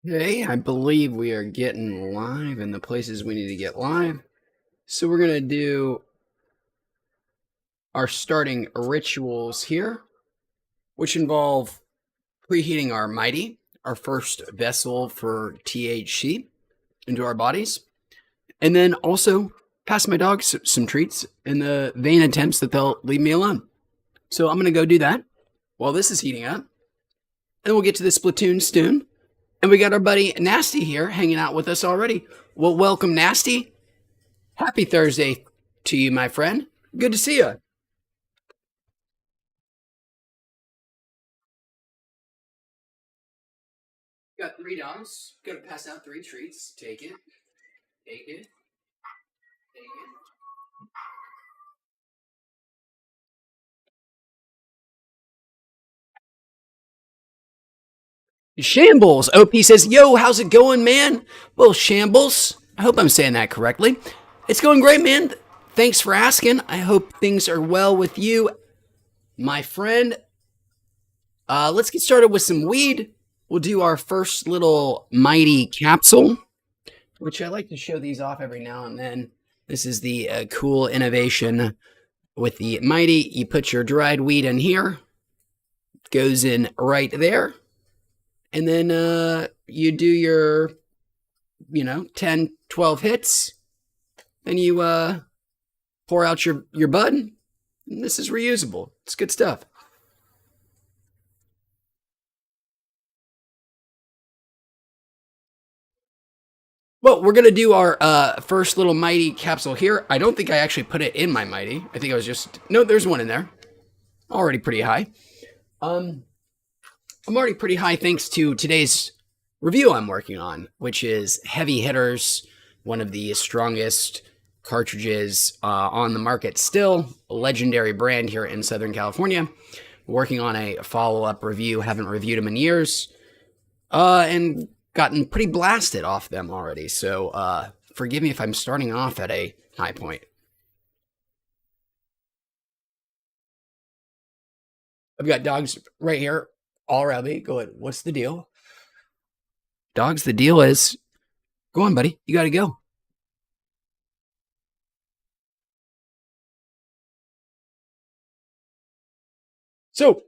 Okay, I believe we are getting live in the places we need to get live. So we're going to do our starting rituals here, which involve preheating our mighty, our first vessel for THC, into our bodies. And then also pass my dogs some treats in the vain attempts that they'll leave me alone. So I'm going to go do that while this is heating up. And we'll get to the Splatoon soon. And we got our buddy Nasty here hanging out with us already. Well, welcome, Nasty. Happy Thursday to you, my friend. Good to see you. Got 3 dogs. Gonna pass out 3 treats. Take it. Take it. Take it. Shambles. OP says, yo, how's it going, man? Well, Shambles. I hope I'm saying that correctly. It's going great, man. Thanks for asking. I hope things are well with you, my friend. Let's get started with some weed. We'll do our first little mighty capsule, which I like to show these off every now and then. This is the cool innovation with the mighty. You put your dried weed in here. It goes in right there. And then you do your, 10, 12 hits. Then you pour out your bud. And this is reusable. It's good stuff. Well, we're going to do our first little mighty capsule here. I don't think I actually put it in my mighty. I think I was just... No, there's one in there. Already pretty high. I'm already pretty high thanks to today's review I'm working on, which is Heavy Hitters, one of the strongest cartridges on the market still. A legendary brand here in Southern California. Working on a follow-up review. Haven't reviewed them in years. And gotten pretty blasted off them already, so forgive me if I'm starting off at a high point. I've got dogs right here all around me. Go ahead. What's the deal? Dogs, the deal is... Go on, buddy. You gotta go. So...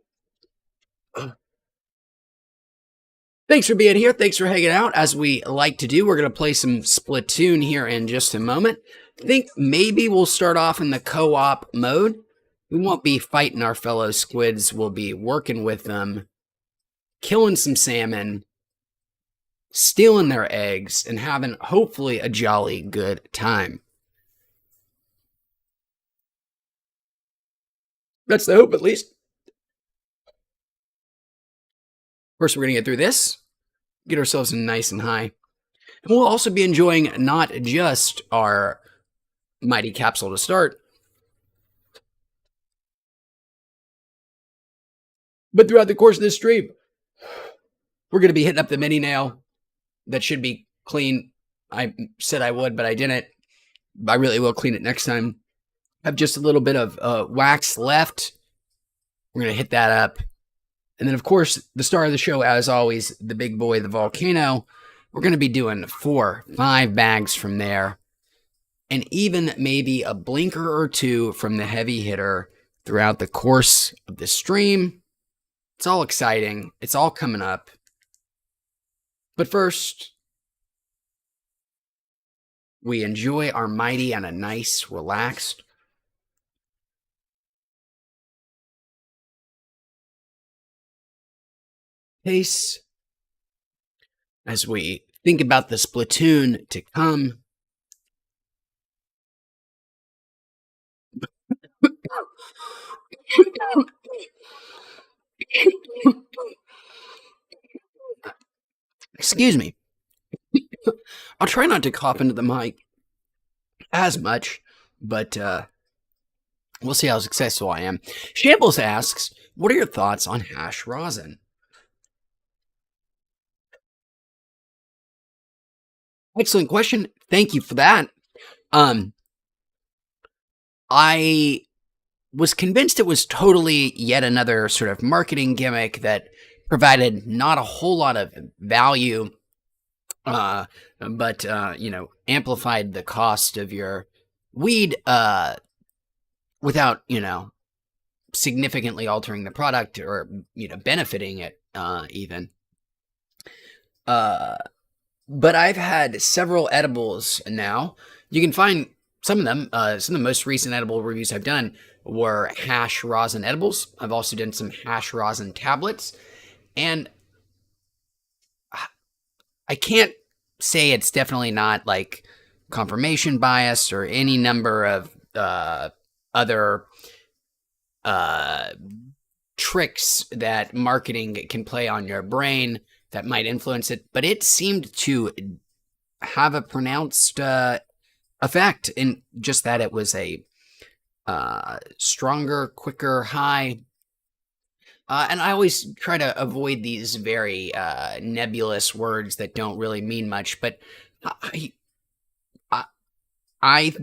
Thanks for being here. Thanks for hanging out. As we like to do, we're going to play some Splatoon here in just a moment. I think maybe we'll start off in the co-op mode. We won't be fighting our fellow squids. We'll be working with them, killing some salmon, stealing their eggs, and having, hopefully, a jolly good time. That's the hope, at least. First, we're going to get through this, get ourselves nice and high. And we'll also be enjoying not just our mighty capsule to start, but throughout the course of this stream, we're going to be hitting up the mini nail that should be clean. I said I would, but I didn't. I really will clean it next time. I have just a little bit of wax left. We're going to hit that up. And then, of course, the star of the show, as always, the big boy, the volcano. We're going to be doing 4, 5 bags from there. And even maybe a blinker or 2 from the heavy hitter throughout the course of the stream. It's all exciting. It's all coming up. But first, we enjoy our mighty on a nice, relaxed pace as we think about the Splatoon to come. Excuse me. I'll try not to cough into the mic as much, but we'll see how successful I am. Shambles asks, what are your thoughts on hash rosin? Excellent question. Thank you for that. I was convinced it was totally yet another sort of marketing gimmick that provided not a whole lot of value uh, but amplified the cost of your weed without significantly altering the product or benefiting it even. But I've had several edibles now. You can find some of them. Some of the most recent edible reviews I've done were hash rosin edibles. I've also done some hash rosin tablets. And I can't say it's definitely not like confirmation bias or any number of other tricks that marketing can play on your brain that might influence it, but it seemed to have a pronounced effect in just that it was a stronger, quicker high. And I always try to avoid these very nebulous words that don't really mean much, but I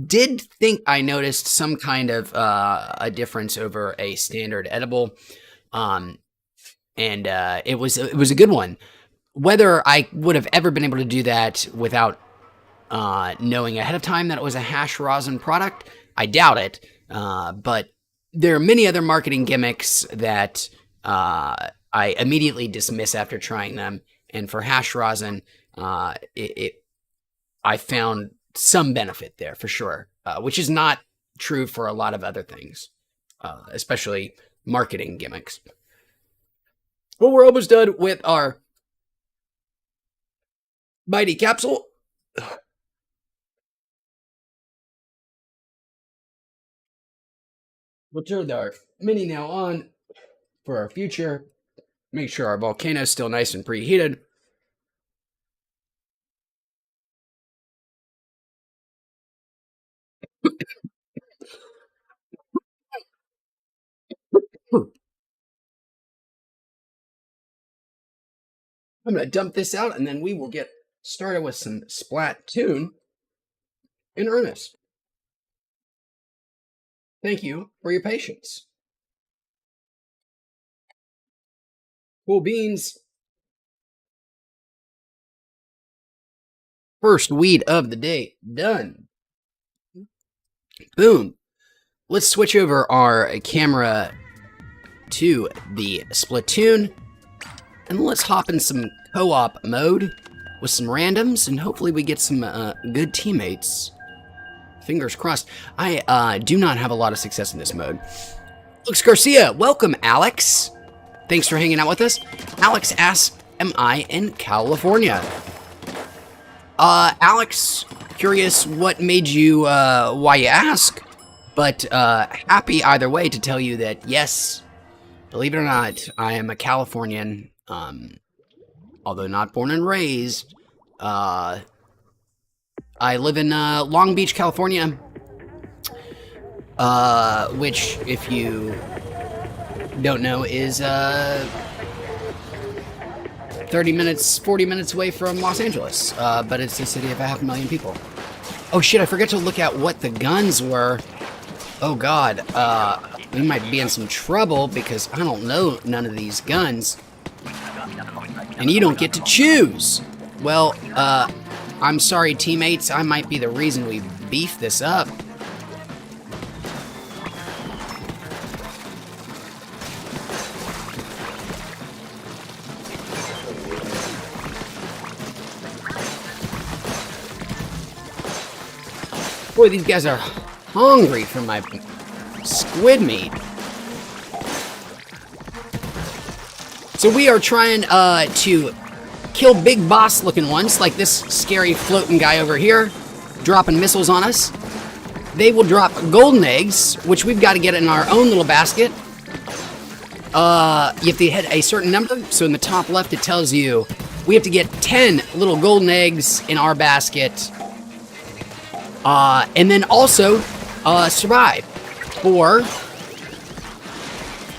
did think I noticed some kind of a difference over a standard edible. And it was a good one. Whether I would have ever been able to do that without knowing ahead of time that it was a hash rosin product, I doubt it. But there are many other marketing gimmicks that I immediately dismiss after trying them. And for hash rosin, I found some benefit there for sure, which is not true for a lot of other things, especially marketing gimmicks. Well, we're almost done with our mighty capsule. We'll turn our mini now on for our future. Make sure our volcano is still nice and preheated. I'm going to dump this out and then we will get started with some Splatoon in earnest. Thank you for your patience. Cool beans. First weed of the day done. Boom. Let's switch over our camera to the Splatoon. And let's hop in some co-op mode with some randoms, and hopefully we get some good teammates. Fingers crossed. I do not have a lot of success in this mode. Alex Garcia, welcome, Alex. Thanks for hanging out with us. Alex asks, am I in California? Alex, curious what made you, why you ask, but happy either way to tell you that, yes, believe it or not, I am a Californian. Although not born and raised, I live in Long Beach, California, which, if you don't know, is 30 minutes, 40 minutes away from Los Angeles, but it's a city of 500,000 people. Oh shit, I forgot to look at what the guns were. Oh god, we might be in some trouble because I don't know none of these guns. And you don't get to choose. Well, I'm sorry, teammates. I might be the reason we beef this up. Boy, these guys are hungry for my squid meat. So we are trying to kill big boss looking ones, like this scary floating guy over here, dropping missiles on us. They will drop golden eggs, which we've got to get in our own little basket. You have to hit a certain number, so in the top left it tells you we have to get 10 little golden eggs in our basket. And then also survive for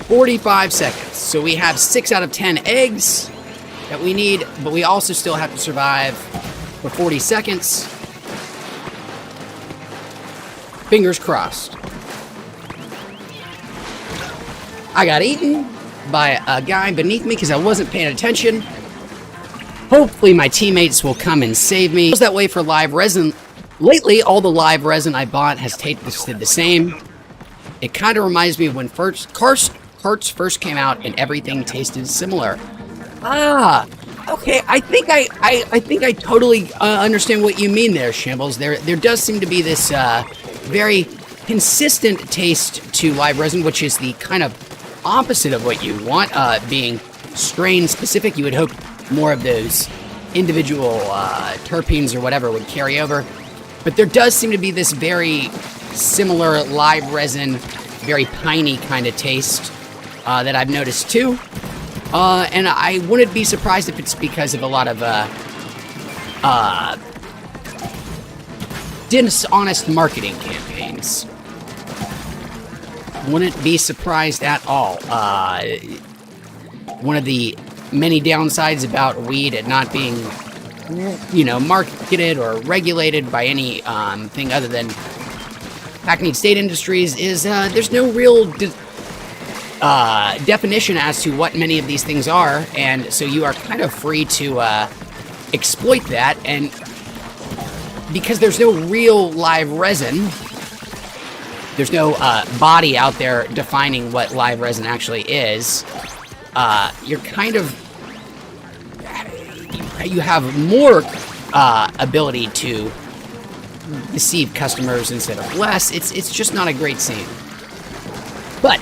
45 seconds. So we have 6 out of 10 eggs that we need, but we also still have to survive for 40 seconds. Fingers crossed. I got eaten by a guy beneath me because I wasn't paying attention. Hopefully my teammates will come and save me. It was that way for live resin. Lately, all the live resin I bought has tasted the same. It kind of reminds me of when carts first came out and everything tasted similar. Ah, okay. I think I totally understand what you mean there, Shambles. There does seem to be this very consistent taste to live resin, which is the kind of opposite of what you want. Being strain specific, you would hope more of those individual terpenes or whatever would carry over. But there does seem to be this very similar live resin, very piney kind of taste that I've noticed too. And I wouldn't be surprised if it's because of a lot of dishonest marketing campaigns. Wouldn't be surprised at all. One of the many downsides about weed at not being, you know, marketed or regulated by any thing other than Hackneyed State Industries is there's no real definition as to what many of these things are, and so you are kind of free to exploit that. And because there's no real live resin, there's no body out there defining what live resin actually is, you're kind of, you have more ability to deceive customers instead of less. It's just not a great scene. But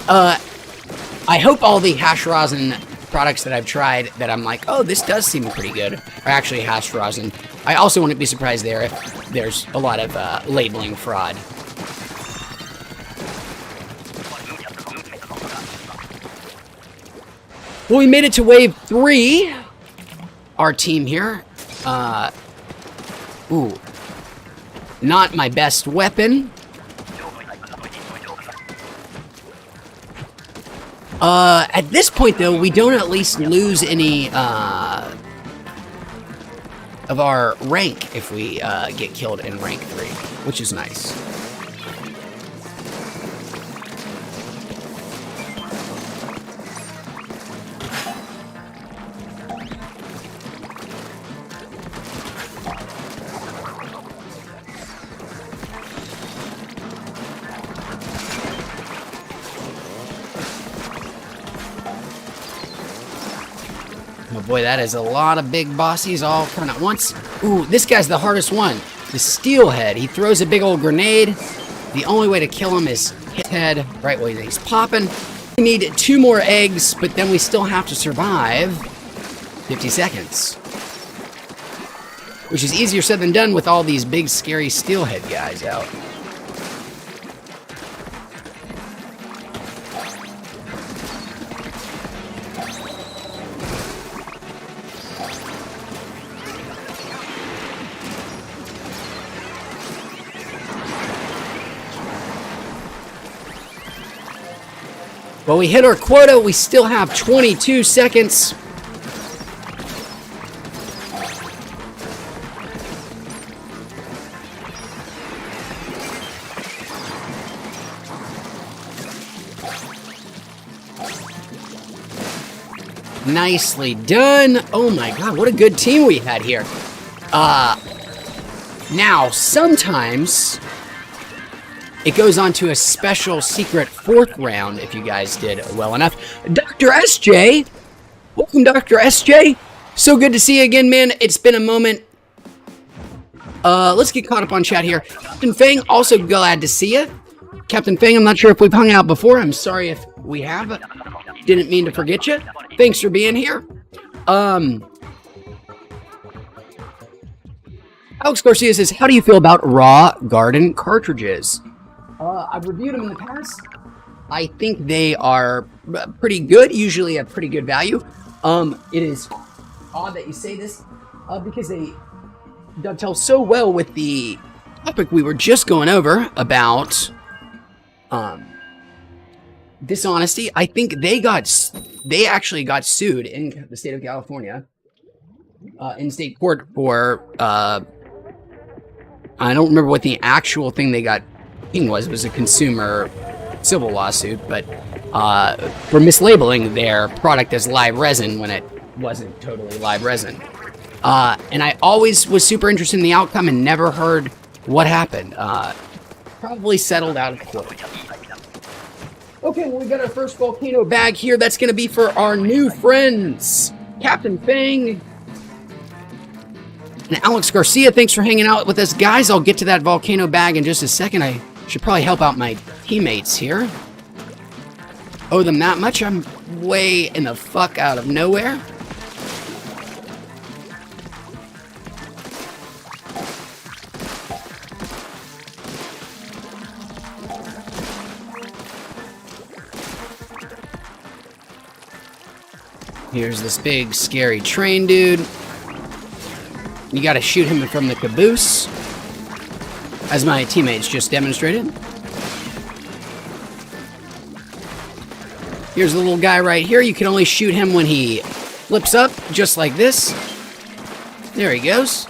I hope all the hash rosin products that I've tried that I'm like, oh, this does seem pretty good, are actually hash rosin. I also wouldn't be surprised there if there's a lot of labeling fraud. Well, we made it to wave 3. Our team here. Ooh. Not my best weapon. At this point, though, we don't at least lose any, of our rank if we, get killed in rank 3, which is nice. Oh boy, that is a lot of big bossies all coming at once. Ooh, this guy's the hardest one. The Steelhead. He throws a big old grenade. The only way to kill him is hit head right when he's popping. We need 2 more eggs, but then we still have to survive 50 seconds. Which is easier said than done with all these big, scary Steelhead guys out. Well, we hit our quota. We still have 22 seconds. Nicely done. Oh my god, what a good team we had here. Now, sometimes it goes on to a special secret 4th round if you guys did well enough. Dr. SJ! Welcome, Dr. SJ! So good to see you again, man. It's been a moment. Let's get caught up on chat here. Captain Fang, also glad to see you. Captain Fang, I'm not sure if we've hung out before. I'm sorry if we have. Didn't mean to forget you. Thanks for being here. Alex Garcia says, how do you feel about raw garden cartridges? I've reviewed them in the past. I think they are pretty good, usually a pretty good value. It is odd that you say this, because they dovetail so well with the topic we were just going over about dishonesty. I think they actually got sued in the state of California, in state court for, I don't remember what the actual thing they got was. It was a consumer civil lawsuit, but for mislabeling their product as live resin when it wasn't totally live resin. And I always was super interested in the outcome and never heard what happened. Probably settled out of court. Okay, well, we got our first volcano bag here. That's going to be for our new friends, Captain Fang and Alex Garcia. Thanks for hanging out with us, guys. I'll get to that volcano bag in just a second. I should probably help out my teammates here. Owe them that much. I'm way in the fuck out of nowhere. Here's this big, scary train dude. You gotta shoot him from the caboose, as my teammates just demonstrated. Here's the little guy right here. You can only shoot him when he flips up, just like this. There he goes.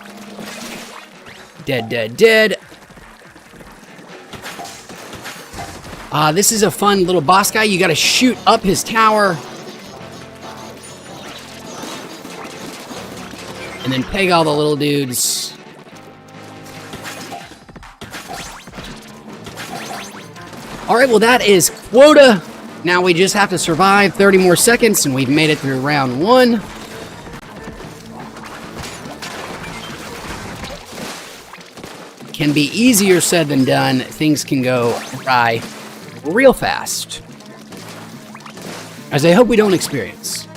Dead, dead, dead. This is a fun little boss guy. You gotta shoot up his tower. And then peg all the little dudes. Alright, well that is quota. Now we just have to survive 30 more seconds and we've made it through round 1. Can be easier said than done. Things can go awry real fast. As I hope we don't experience.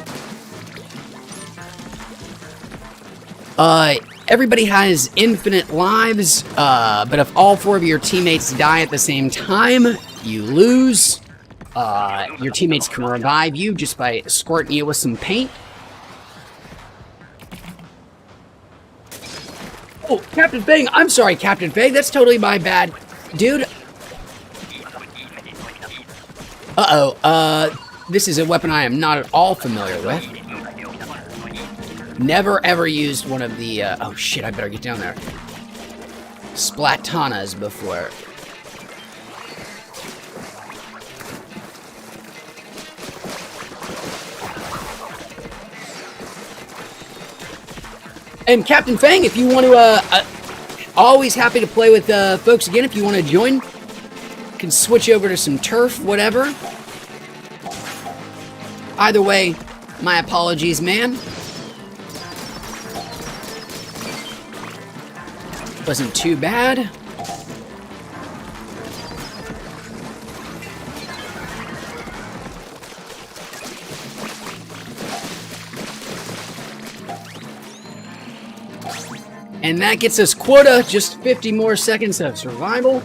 Everybody has infinite lives, but if all 4 of your teammates die at the same time, you lose. Your teammates can revive you just by squirting you with some paint. Oh, Captain Fang! I'm sorry, Captain Fang, that's totally my bad. Dude. This is a weapon I am not at all familiar with. Never ever used one of the, oh shit, I better get down there. Splatanas before. And Captain Fang, if you want to, always happy to play with folks again. If you want to join, you can switch over to some turf, whatever. Either way, my apologies, man. Wasn't too bad. And that gets us quota, just 50 more seconds of survival.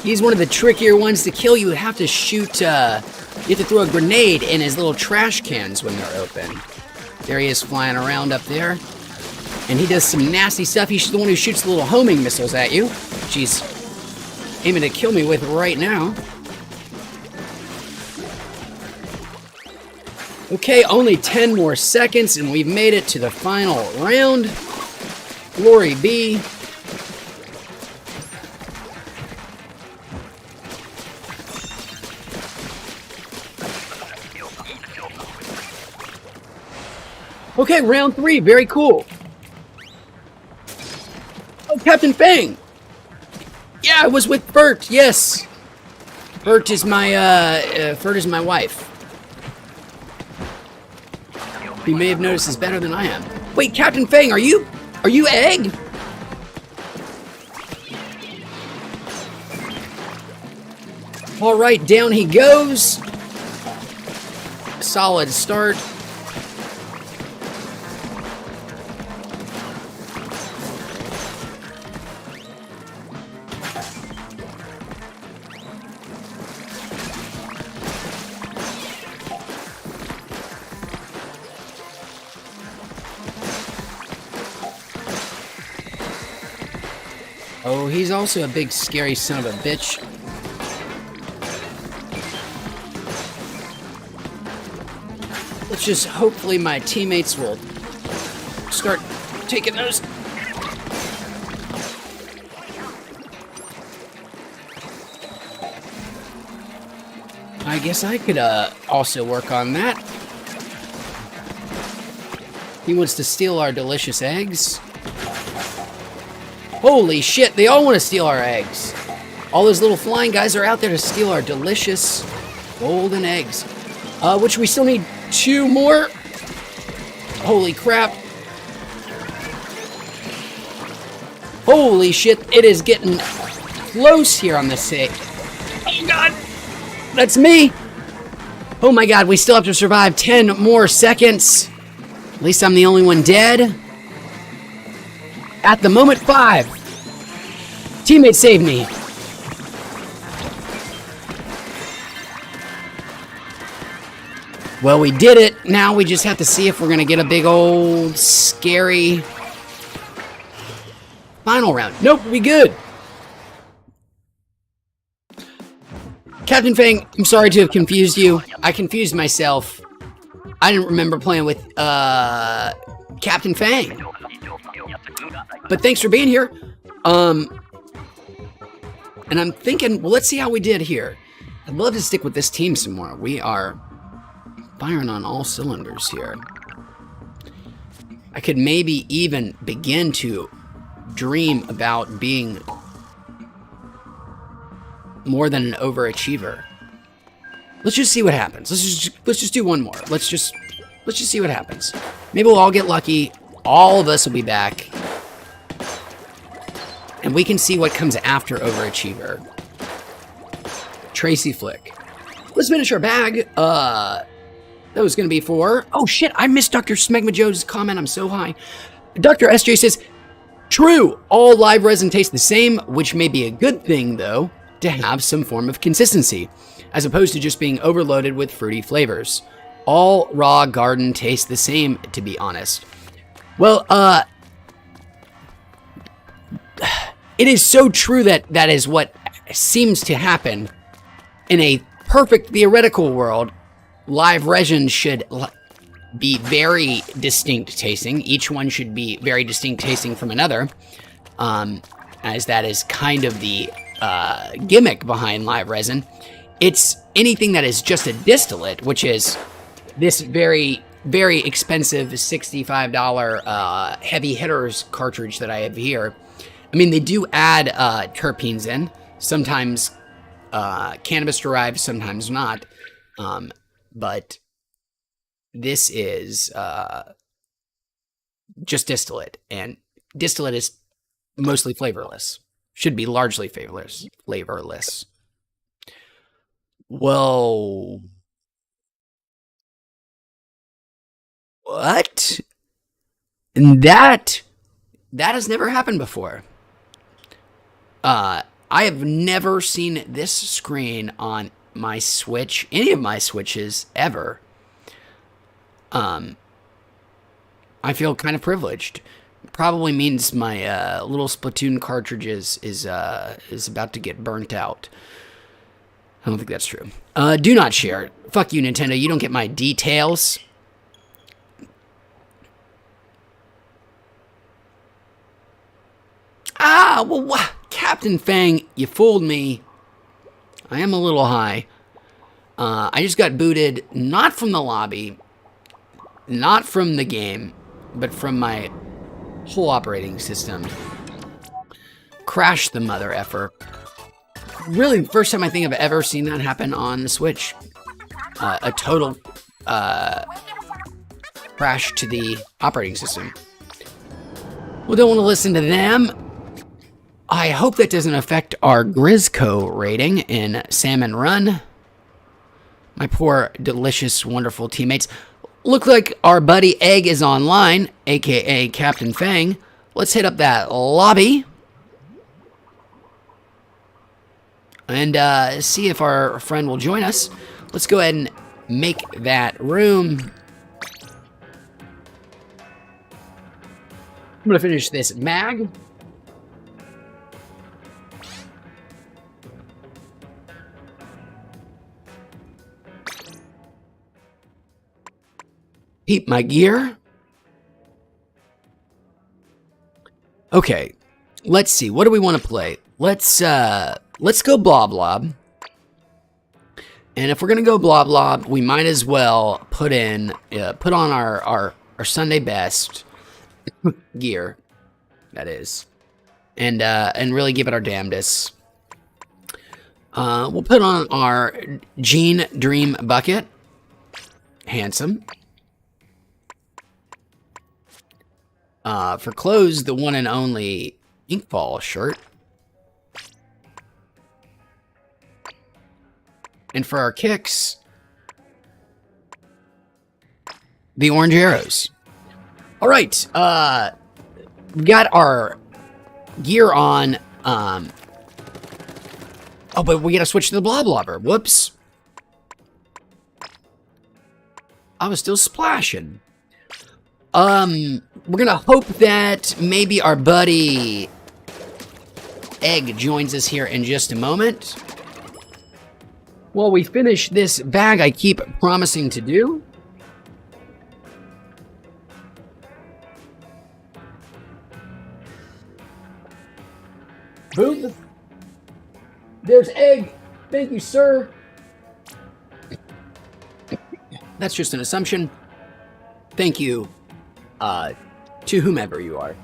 He's one of the trickier ones to kill. You have to shoot, you have to throw a grenade in his little trash cans when they're open. There he is flying around up there. And he does some nasty stuff. He's the one who shoots the little homing missiles at you, which he's aiming to kill me with right now. Okay, only 10 more seconds, and we've made it to the final round. Glory be. Okay, round 3, very cool. Oh, Captain Fang! Yeah, I was with Bert, yes. Bert is my wife. You may have noticed is better than I am. Wait, Captain Fang, are you Egg? All right, down he goes. Solid start. Oh, he's also a big, scary son of a bitch. Let's just hopefully my teammates will start taking those. I guess I could also work on that. He wants to steal our delicious eggs. Holy shit, they all want to steal our eggs. All those little flying guys are out there to steal our delicious golden eggs. Which we still need 2 more. Holy crap. Holy shit, it is getting close here on this stage. Oh god, that's me. Oh my god, we still have to survive 10 more seconds. At least I'm the only one dead. At the moment, 5. Teammate saved me. Well, we did it. Now we just have to see if we're gonna get a big old scary final round. Nope, we good. Captain Fang, I'm sorry to have confused you. I confused myself. I didn't remember playing with Captain Fang. But thanks for being here. And I'm thinking, well, let's see how we did here. I'd love to stick with this team some more. We are firing on all cylinders here. I could maybe even begin to dream about being more than an overachiever. Let's just see what happens. Let's just do one more. Let's just see what happens. Maybe we'll all get lucky. All of us will be back. And we can see what comes after overachiever. Tracy Flick. Let's finish our bag. That was going to be for... Oh, shit. I missed Dr. Smegma Joe's comment. I'm so high. Dr. SJ says, true. All live resin tastes the same, which may be a good thing, though, to have some form of consistency, as opposed to just being overloaded with fruity flavors. All raw garden tastes the same, to be honest. Well, it is so true that that is what seems to happen. In a perfect theoretical world, live resin should be very distinct tasting. Each one should be very distinct tasting from another, as that is kind of the gimmick behind live resin. It's anything that is just a distillate, which is this very, very expensive $65 heavy hitters cartridge that I have here. I mean, they do add terpenes in, sometimes cannabis derived, sometimes not. But this is just distillate, and distillate is mostly flavorless. Should be largely flavorless. Whoa. What? And that has never happened before. I have never seen this screen on my Switch, any of my Switches, ever. I feel kind of privileged. Probably means my little Splatoon cartridges is about to get burnt out. I don't think that's true. Do not share. Fuck you, Nintendo. You don't get my details. Ah, well, Captain Fang, you fooled me. I am a little high. I just got booted, not from the lobby, not from the game, but from my whole operating system. Crashed the mother effer. Really, first time I think I've ever seen that happen on the Switch. A total crash to the operating system. We don't want to listen to them. I hope that doesn't affect our Grizzco rating in Salmon Run. My poor, delicious, wonderful teammates. Look like our buddy Egg is online, aka Captain Fang. Let's hit up that lobby. And see if our friend will join us. Let's go ahead and make that room. I'm gonna finish this mag. Keep my gear. Okay, let's see. What do we want to play? Let's go Blob Lob. And if we're gonna go Blob Lob, we might as well put on our Sunday best gear. That is, and really give it our damnedest. We'll put on our Jean Dream bucket. Handsome. For clothes, the one and only Inkball shirt. And for our kicks, the orange arrows. All right, we got our gear on. Oh, but we gotta switch to the Blob Lobber. Whoops. I was still splashing. We're gonna hope that maybe our buddy Egg joins us here in just a moment. While we finish this bag I keep promising to do. Boom. There's Egg. Thank you, sir. That's just an assumption. Thank you, to whomever you are.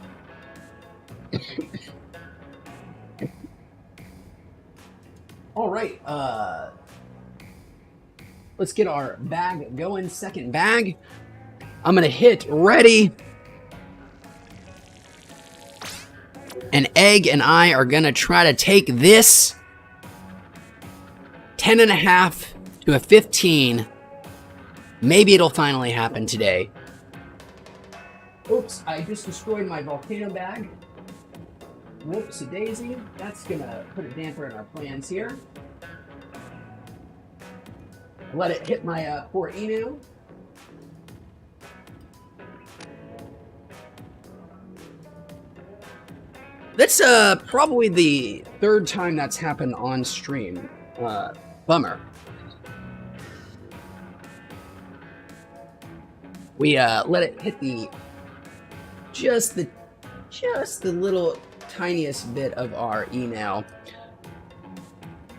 All right, let's get our bag going. Second bag. I'm gonna hit ready. And Egg and I are gonna try to take this 10.5 to a 15. Maybe it'll finally happen today. Oops, I just destroyed my volcano bag. Whoops, a daisy. That's gonna put a damper in our plans here. Let it hit my poor Inu. That's probably the third time that's happened on stream. Bummer. We let it hit just the little tiniest bit of our email,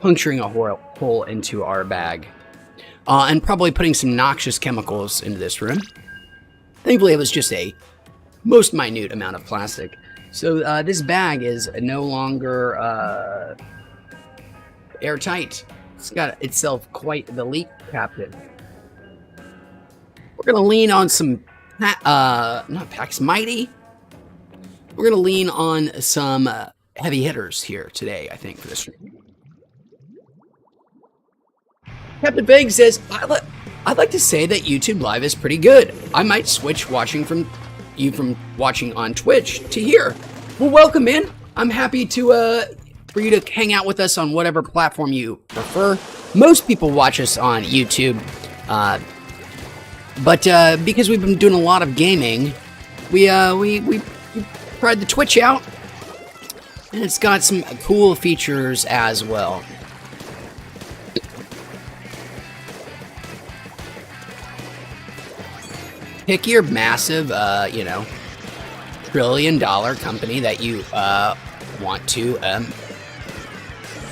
puncturing a hole into our bag, and probably putting some noxious chemicals into this room. Thankfully, it was just a most minute amount of plastic. So this bag is no longer airtight. It's got itself quite the leak captain. We're gonna lean on some, not Pax Mighty. We're gonna lean on some heavy hitters here today, I think, for this stream. Captain Big says, I'd like to say that YouTube Live is pretty good. I might switch watching from watching on Twitch to here. Well, welcome in. I'm happy to for you to hang out with us on whatever platform you prefer. Most people watch us on YouTube, but because we've been doing a lot of gaming, we tried the Twitch out, and it's got some cool features as well. Pick your massive, trillion-dollar company that you want to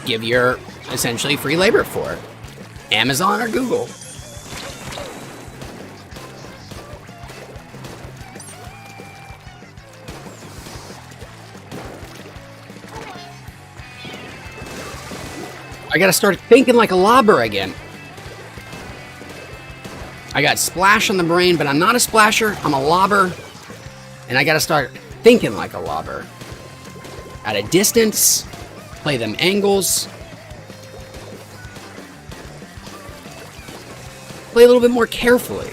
give your essentially free labor for. Amazon or Google. I gotta start thinking like a lobber again. I got splash on the brain, but I'm not a splasher. I'm a lobber. And I gotta start thinking like a lobber. At a distance, play them angles. Play a little bit more carefully.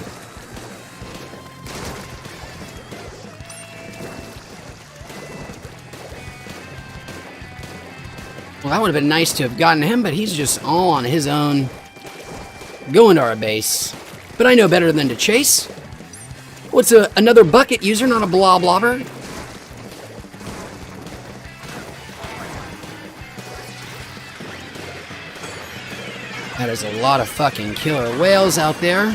Well, that would have been nice to have gotten him, but he's just all on his own. Going to our base. But I know better than to chase. What's another bucket user, not a blob lobber? That is a lot of fucking killer whales out there.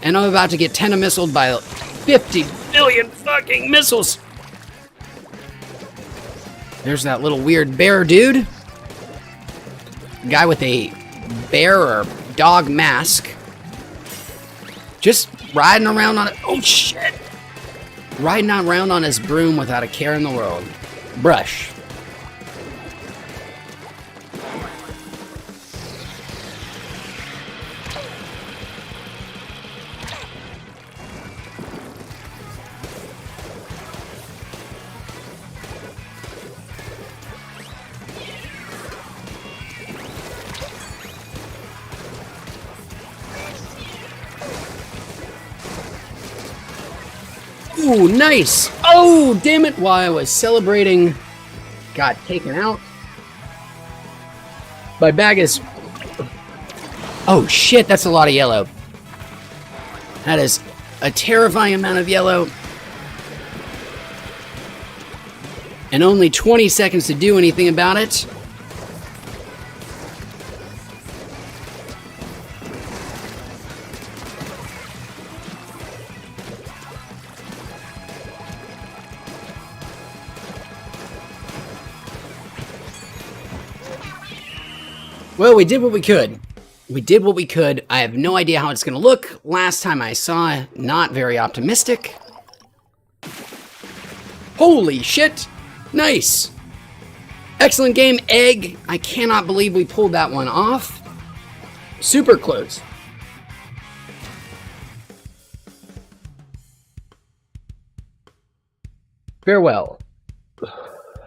And I'm about to get tentamussled by 50 billion fucking missiles. There's that little weird bear dude. Guy with a bear or dog mask. Just riding around on it. Oh, shit. Riding around on his broom without a care in the world. Brush. Ooh, nice! Oh, damn it! While I was celebrating, got taken out. My bag is... Oh, shit, that's a lot of yellow. That is a terrifying amount of yellow. And only 20 seconds to do anything about it. Well, we did what we could. We did what we could. I have no idea how it's going to look. Last time I saw, not very optimistic. Holy shit! Nice! Excellent game, Egg. I cannot believe we pulled that one off. Super close. Farewell.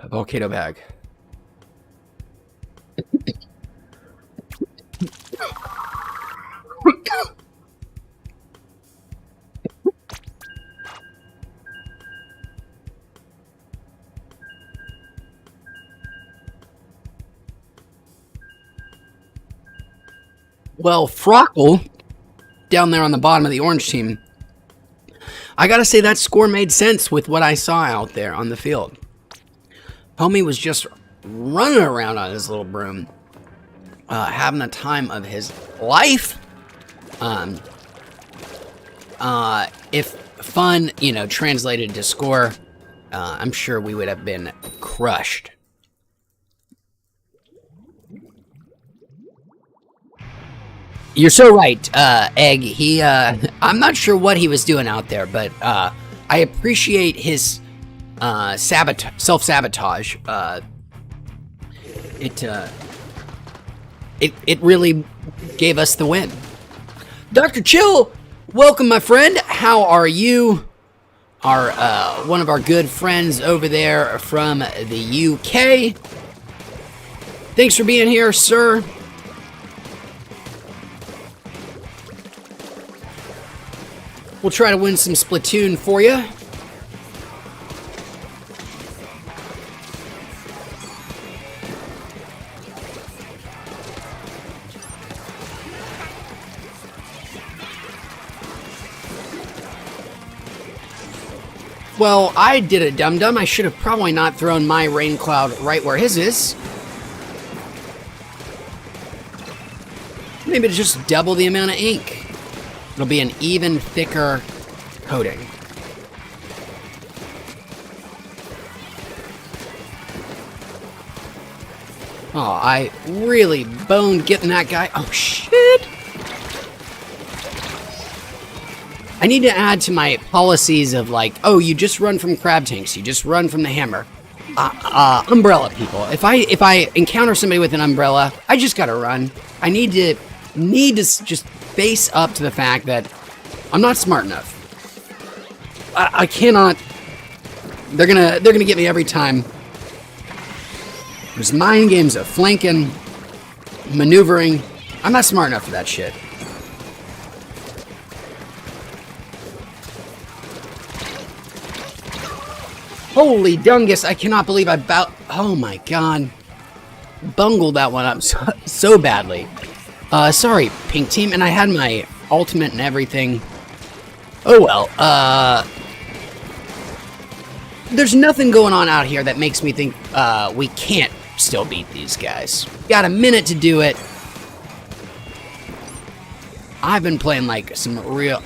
Volcano bag. Well, Frockle, down there on the bottom of the orange team, I gotta say that score made sense with what I saw out there on the field. Homie was just running around on his little broom, having the time of his life. If fun, you know, translated to score, I'm sure we would have been crushed. You're so right, Egg. He, I'm not sure what he was doing out there, but I appreciate his self-sabotage. It really gave us the win. Dr. Chill, welcome, my friend. How are you? Our one of our good friends over there from the UK. Thanks for being here, sir. We'll try to win some Splatoon for you. Well, I did a dum-dum. I should have probably not thrown my rain cloud right where his is. Maybe to just double the amount of ink. It'll be an even thicker coating. Oh, I really boned getting that guy. Oh, shit. I need to add to my policies of like, oh, you just run from crab tanks. You just run from the hammer. Umbrella people. If I encounter somebody with an umbrella, I just gotta run. I need to just face up to the fact that I'm not smart enough. I cannot. They're gonna get me every time. There's mind games of flanking, maneuvering. I'm not smart enough for that shit. Holy dungus, I cannot believe I oh my god. Bungled that one up so badly. Sorry, pink team, and I had my ultimate and everything. Oh well, there's nothing going on out here that makes me think, we can't still beat these guys. Got a minute to do it. I've been playing like some real,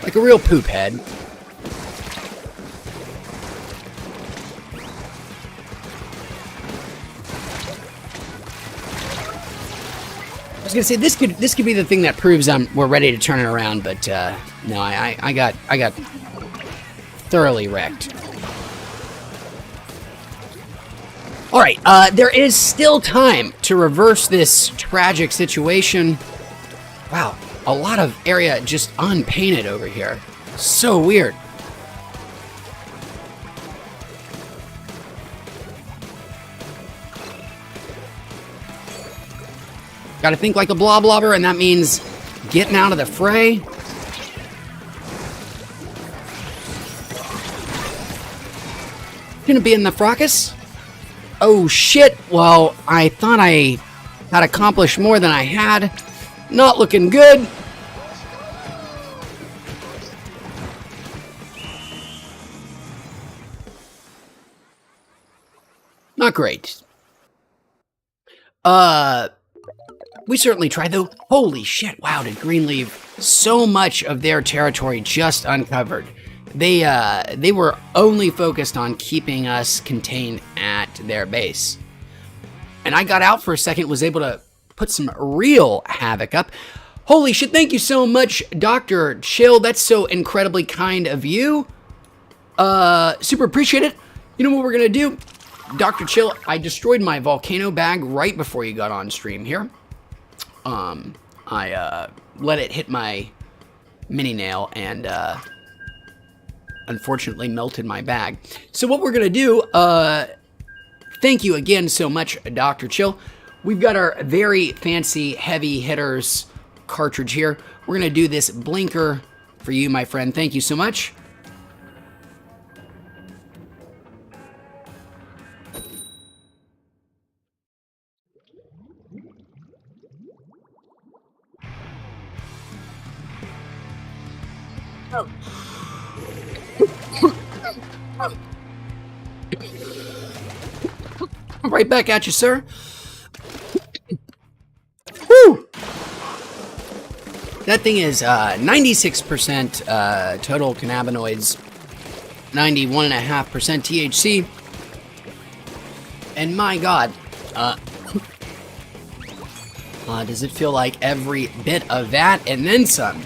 like a real poop head. I was gonna say this could be the thing that proves we're ready to turn it around, but no, I got thoroughly wrecked. All right, there is still time to reverse this tragic situation. Wow, a lot of area just unpainted over here. So weird. Gotta think like a bloblobber, and that means getting out of the fray. Gonna be in the fracas. Oh shit, well, I thought I had accomplished more than I had. Not looking good. Not great. We certainly tried, though. Holy shit, wow, did Green leave so much of their territory just uncovered. They were only focused on keeping us contained at their base. And I got out for a second, was able to put some real havoc up. Holy shit, thank you so much, Dr. Chill. That's so incredibly kind of you. Super appreciate it. You know what we're gonna do? Dr. Chill, I destroyed my volcano bag right before you got on stream here. I let it hit my mini nail and unfortunately melted my bag. So what we're gonna do, thank you again so much, Dr. Chill. We've got our very fancy heavy hitters cartridge here. We're gonna do this blinker for you, my friend. Thank you so much. Oh. Right back at you, sir. Woo! That thing is 96% total cannabinoids, 91.5% THC, and my God, does it feel like every bit of that and then some?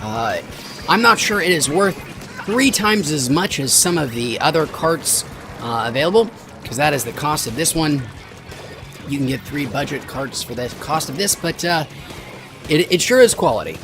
I'm not sure it is worth 3 times as much as some of the other carts available, because that is the cost of this one. You can get 3 budget carts for the cost of this, but it sure is quality.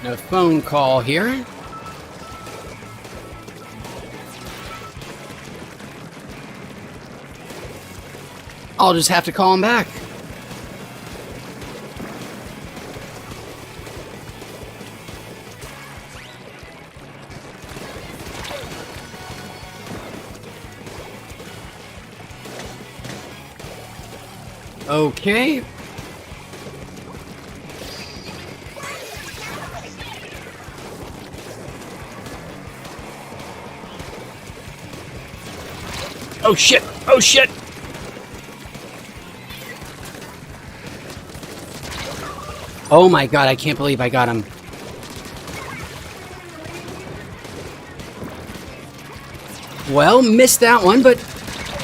A phone call here. I'll just have to call him back. Okay. Oh shit! Oh shit! Oh my God, I can't believe I got him. Well, missed that one, but,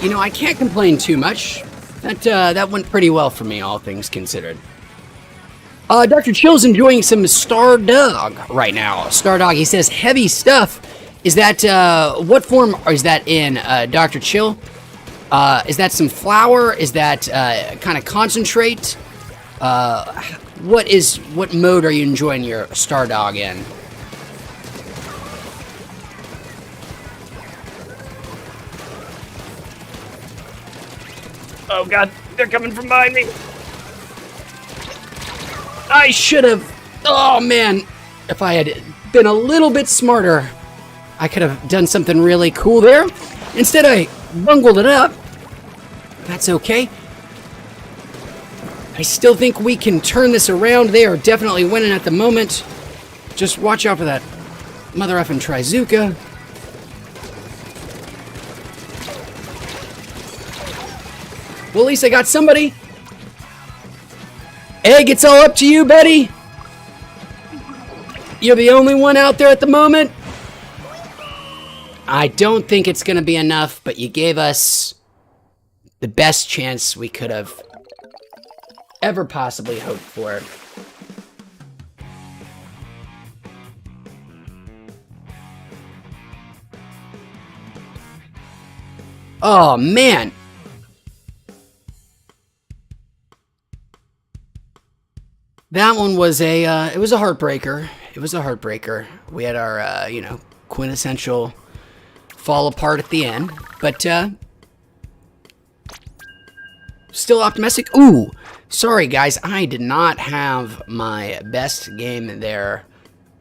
you know, I can't complain too much. That went pretty well for me, all things considered. Dr. Chill's enjoying some Star Dog right now. Star Dog, he says, heavy stuff. Is that, what form is that in, Dr. Chill? Is that some flour? Is that, kind of concentrate? What mode are you enjoying your Star Dog in? Oh God, they're coming from behind me. I should have, oh man, if I had been a little bit smarter, I could have done something really cool there. Instead, I bungled it up. That's okay. I still think we can turn this around. They are definitely winning at the moment. Just watch out for that Mother effing Trizuka. Well, at least I got somebody. Egg, it's all up to you, buddy. You're the only one out there at the moment. I don't think it's going to be enough, but you gave us the best chance we could have ever possibly hoped for. Oh, man. That one was it was a heartbreaker. It was a heartbreaker. We had our, you know, quintessential fall apart at the end, but still optimistic. Ooh, sorry guys, I did not have my best game there.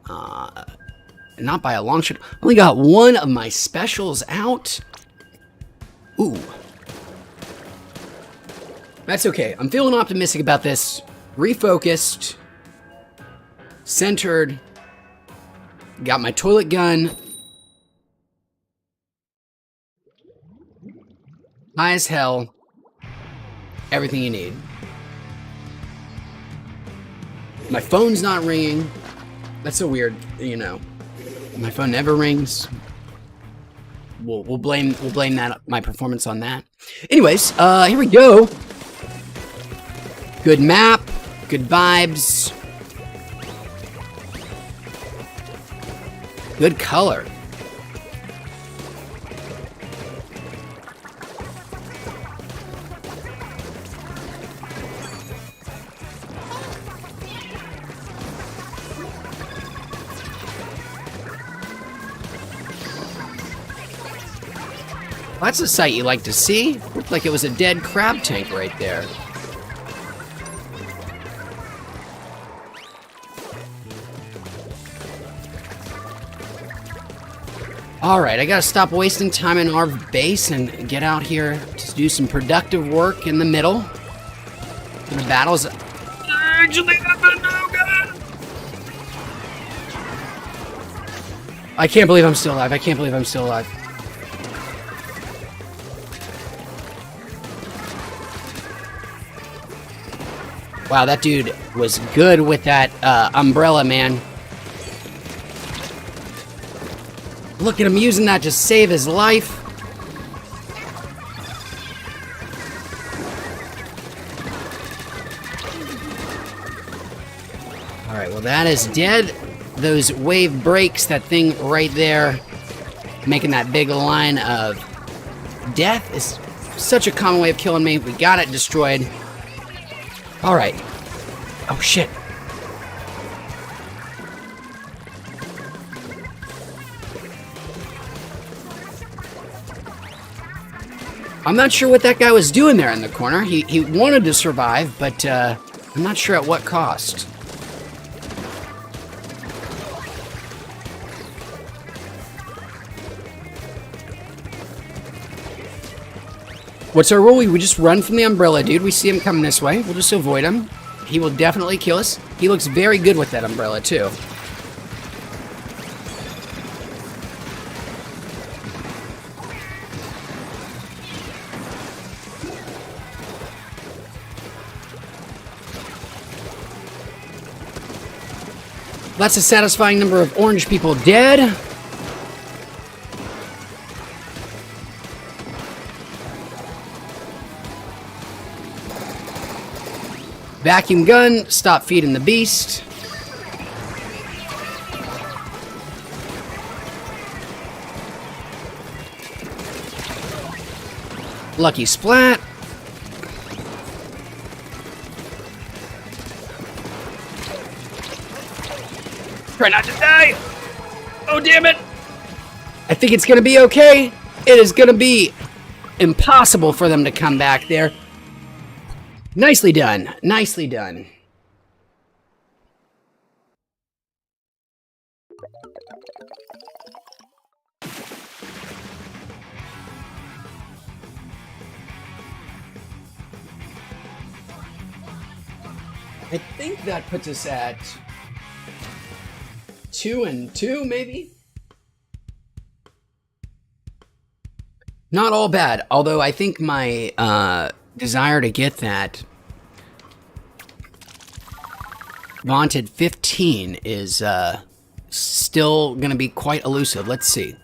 Not by a long shot. Only got one of my specials out. Ooh. That's okay. I'm feeling optimistic about this. Refocused. Centered. Got my toilet gun. High as hell. Everything you need. My phone's not ringing. That's so weird, you know. My phone never rings. We'll blame that my performance on that. Anyways, here we go. Good map, good vibes. Good color. That's a sight you like to see. Looked like it was a dead crab tank right there. Alright, I gotta stop wasting time in our base and get out here to do some productive work in the middle. The battle's actually happened. Oh god! I can't believe I'm still alive. I can't believe I'm still alive. Wow, that dude was good with that umbrella, man. Look at him using that to save his life. Alright, well that is dead. Those wave breaks, that thing right there, making that big line of death is such a common way of killing me. We got it destroyed. Alright. Oh shit. I'm not sure what that guy was doing there in the corner. He wanted to survive, but I'm not sure at what cost. What's our rule? We just run from the umbrella, dude. We see him coming this way. We'll just avoid him. He will definitely kill us. He looks very good with that umbrella, too. That's a satisfying number of orange people dead. Vacuum gun, stop feeding the beast. Lucky splat. Try not to die. Oh, damn it. I think it's going to be okay. It is going to be impossible for them to come back there. Nicely done. Nicely done. I think that puts us at 2-2, maybe? Not all bad, although I think my desire to get that vaunted 15 is still going to be quite elusive. Let's see.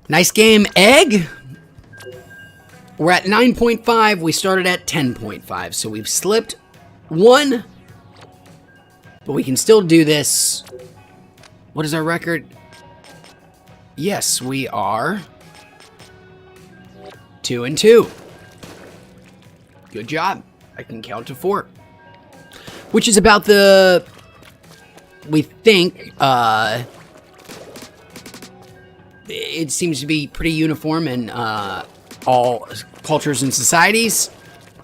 Nice game, Egg. We're at 9.5. We started at 10.5, so we've slipped one, but we can still do this. What is our record? Yes, we are 2-2. Good job. I can count to 4, which is about the, we think, it seems to be pretty uniform in all cultures and societies,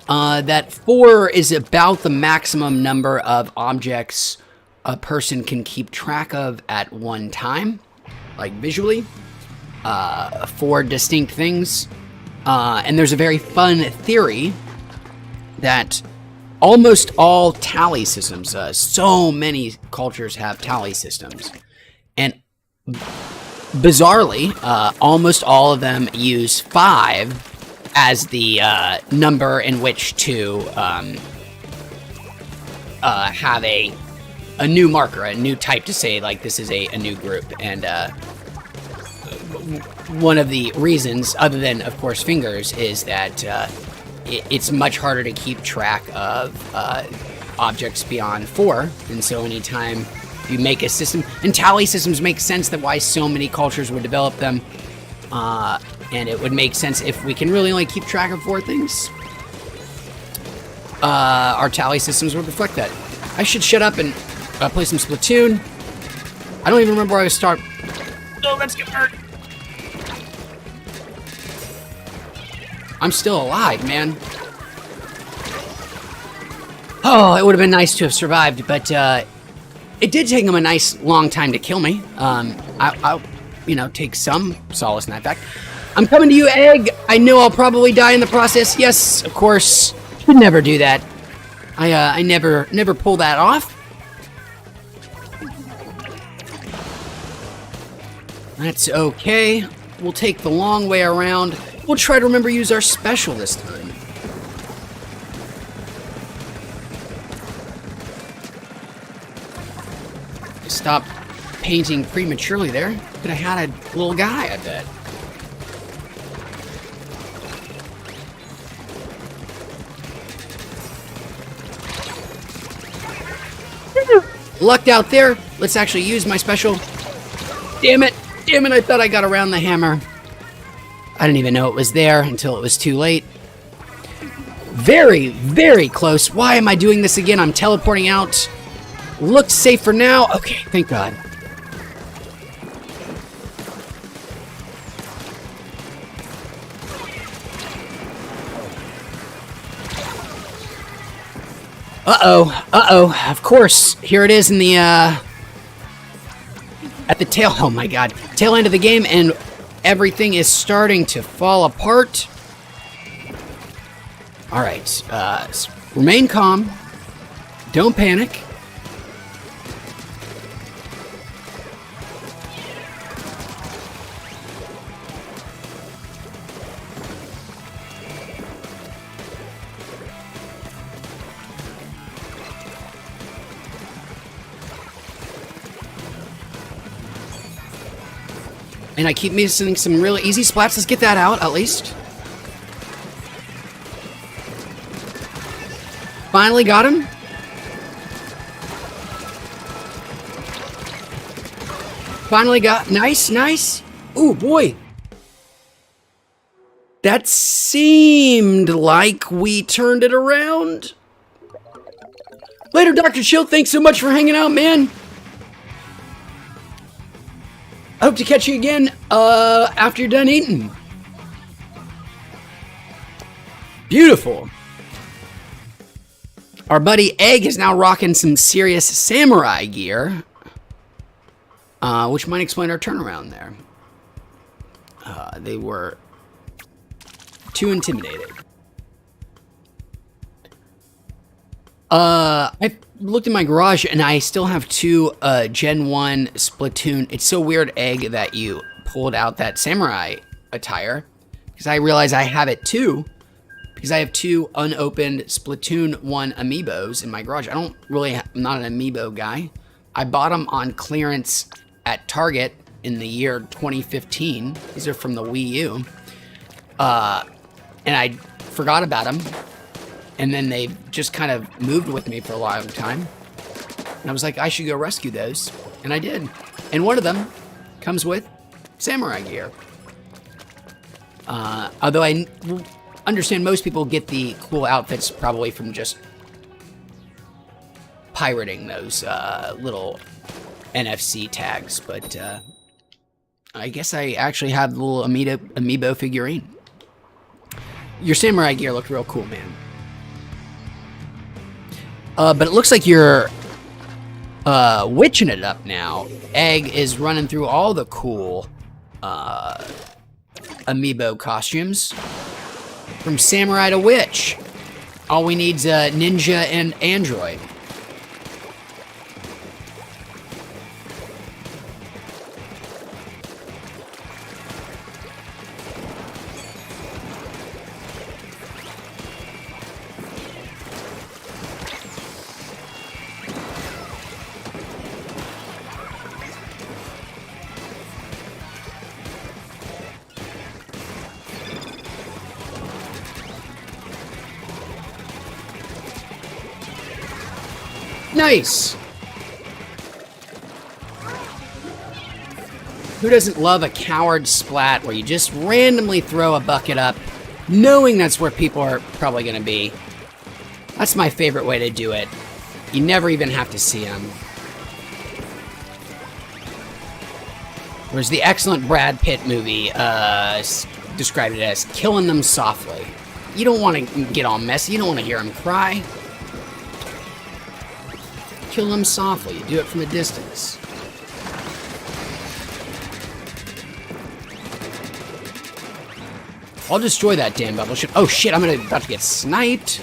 that 4 is about the maximum number of objects a person can keep track of at one time, like visually, 4 distinct things. And there's a very fun theory that almost all tally systems, so many cultures have tally systems, and bizarrely, almost all of them use 5 as the number in which to have a new marker, a new type to say, like, this is a new group. And one of the reasons, other than, of course, fingers, is that it's much harder to keep track of objects beyond 4. And so anytime you make a system, and tally systems make sense, that why so many cultures would develop them, and it would make sense if we can really only keep track of 4 things. Our tally systems would reflect that. I should shut up and play some Splatoon. I don't even remember where I start. Oh, let's get hurt. I'm still alive, man. Oh, it would have been nice to have survived, but it did take him a nice long time to kill me. I'll, you know, take some solace in that fact. I'm coming to you, Egg. I know I'll probably die in the process. Yes, of course. Should never do that. I never pull that off. That's okay. We'll take the long way around. We'll try to remember to use our special this time. Stop painting prematurely there. Could have had a little guy, I bet. Lucked out there. Let's actually use my special. Damn it. Damn it, I thought I got around the hammer. I didn't even know it was there until it was too late. Very, very close. Why am I doing this again? I'm teleporting out. Looks safe for now. Okay, thank God. Uh-oh. Uh-oh. Of course. Here it is in the, at the tail, oh my God, tail end of the game, and everything is starting to fall apart. All right, remain calm. Don't panic. And I keep missing some really easy splats. Let's get that out, at least. Finally got him. Finally got... Nice, nice. Ooh, boy. That seemed like we turned it around. Later, Dr. Shield. Thanks so much for hanging out, man. I hope to catch you again after you're done eating. Beautiful. Our buddy Egg is now rocking some serious samurai gear, which might explain our turnaround there. They were too intimidated. I looked in my garage and I still have 2 Gen 1 Splatoon. It's so weird, Egg, that you pulled out that samurai attire because I realized I have it too. Because I have 2 unopened Splatoon 1 amiibos in my garage. I'm not an amiibo guy. I bought them on clearance at Target in the year 2015. These are from the Wii U. And I forgot about them. And then they just kind of moved with me for a long time. And I was like, I should go rescue those. And I did. And one of them comes with samurai gear. Although I understand most people get the cool outfits probably from just pirating those little NFC tags, but I guess I actually have the little amiibo figurine. Your samurai gear looked real cool, man. But it looks like you're witching it up now. Egg is running through all the cool amiibo costumes. From samurai to witch. All we need's ninja and android. Nice! Who doesn't love a coward splat where you just randomly throw a bucket up, knowing that's where people are probably going to be? That's my favorite way to do it. You never even have to see them. Whereas the excellent Brad Pitt movie described it as killing them softly. You don't want to get all messy. You don't want to hear them cry. Kill them softly. You do it from a distance. I'll destroy that damn bubble ship. Oh shit, I'm about to get sniped.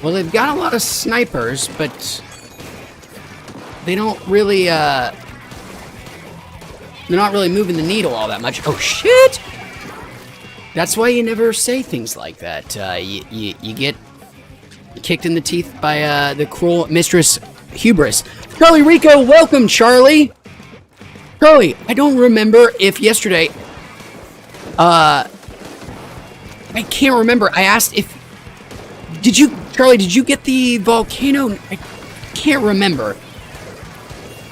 Well, they've got a lot of snipers, but they don't really, they're not really moving the needle all that much. Oh, shit! That's why you never say things like that. You get kicked in the teeth by the cruel Mistress Hubris. Charlie Rico, welcome, Charlie! Charlie, I don't remember if yesterday, I can't remember. I asked if, Charlie, did you get the volcano? I can't remember.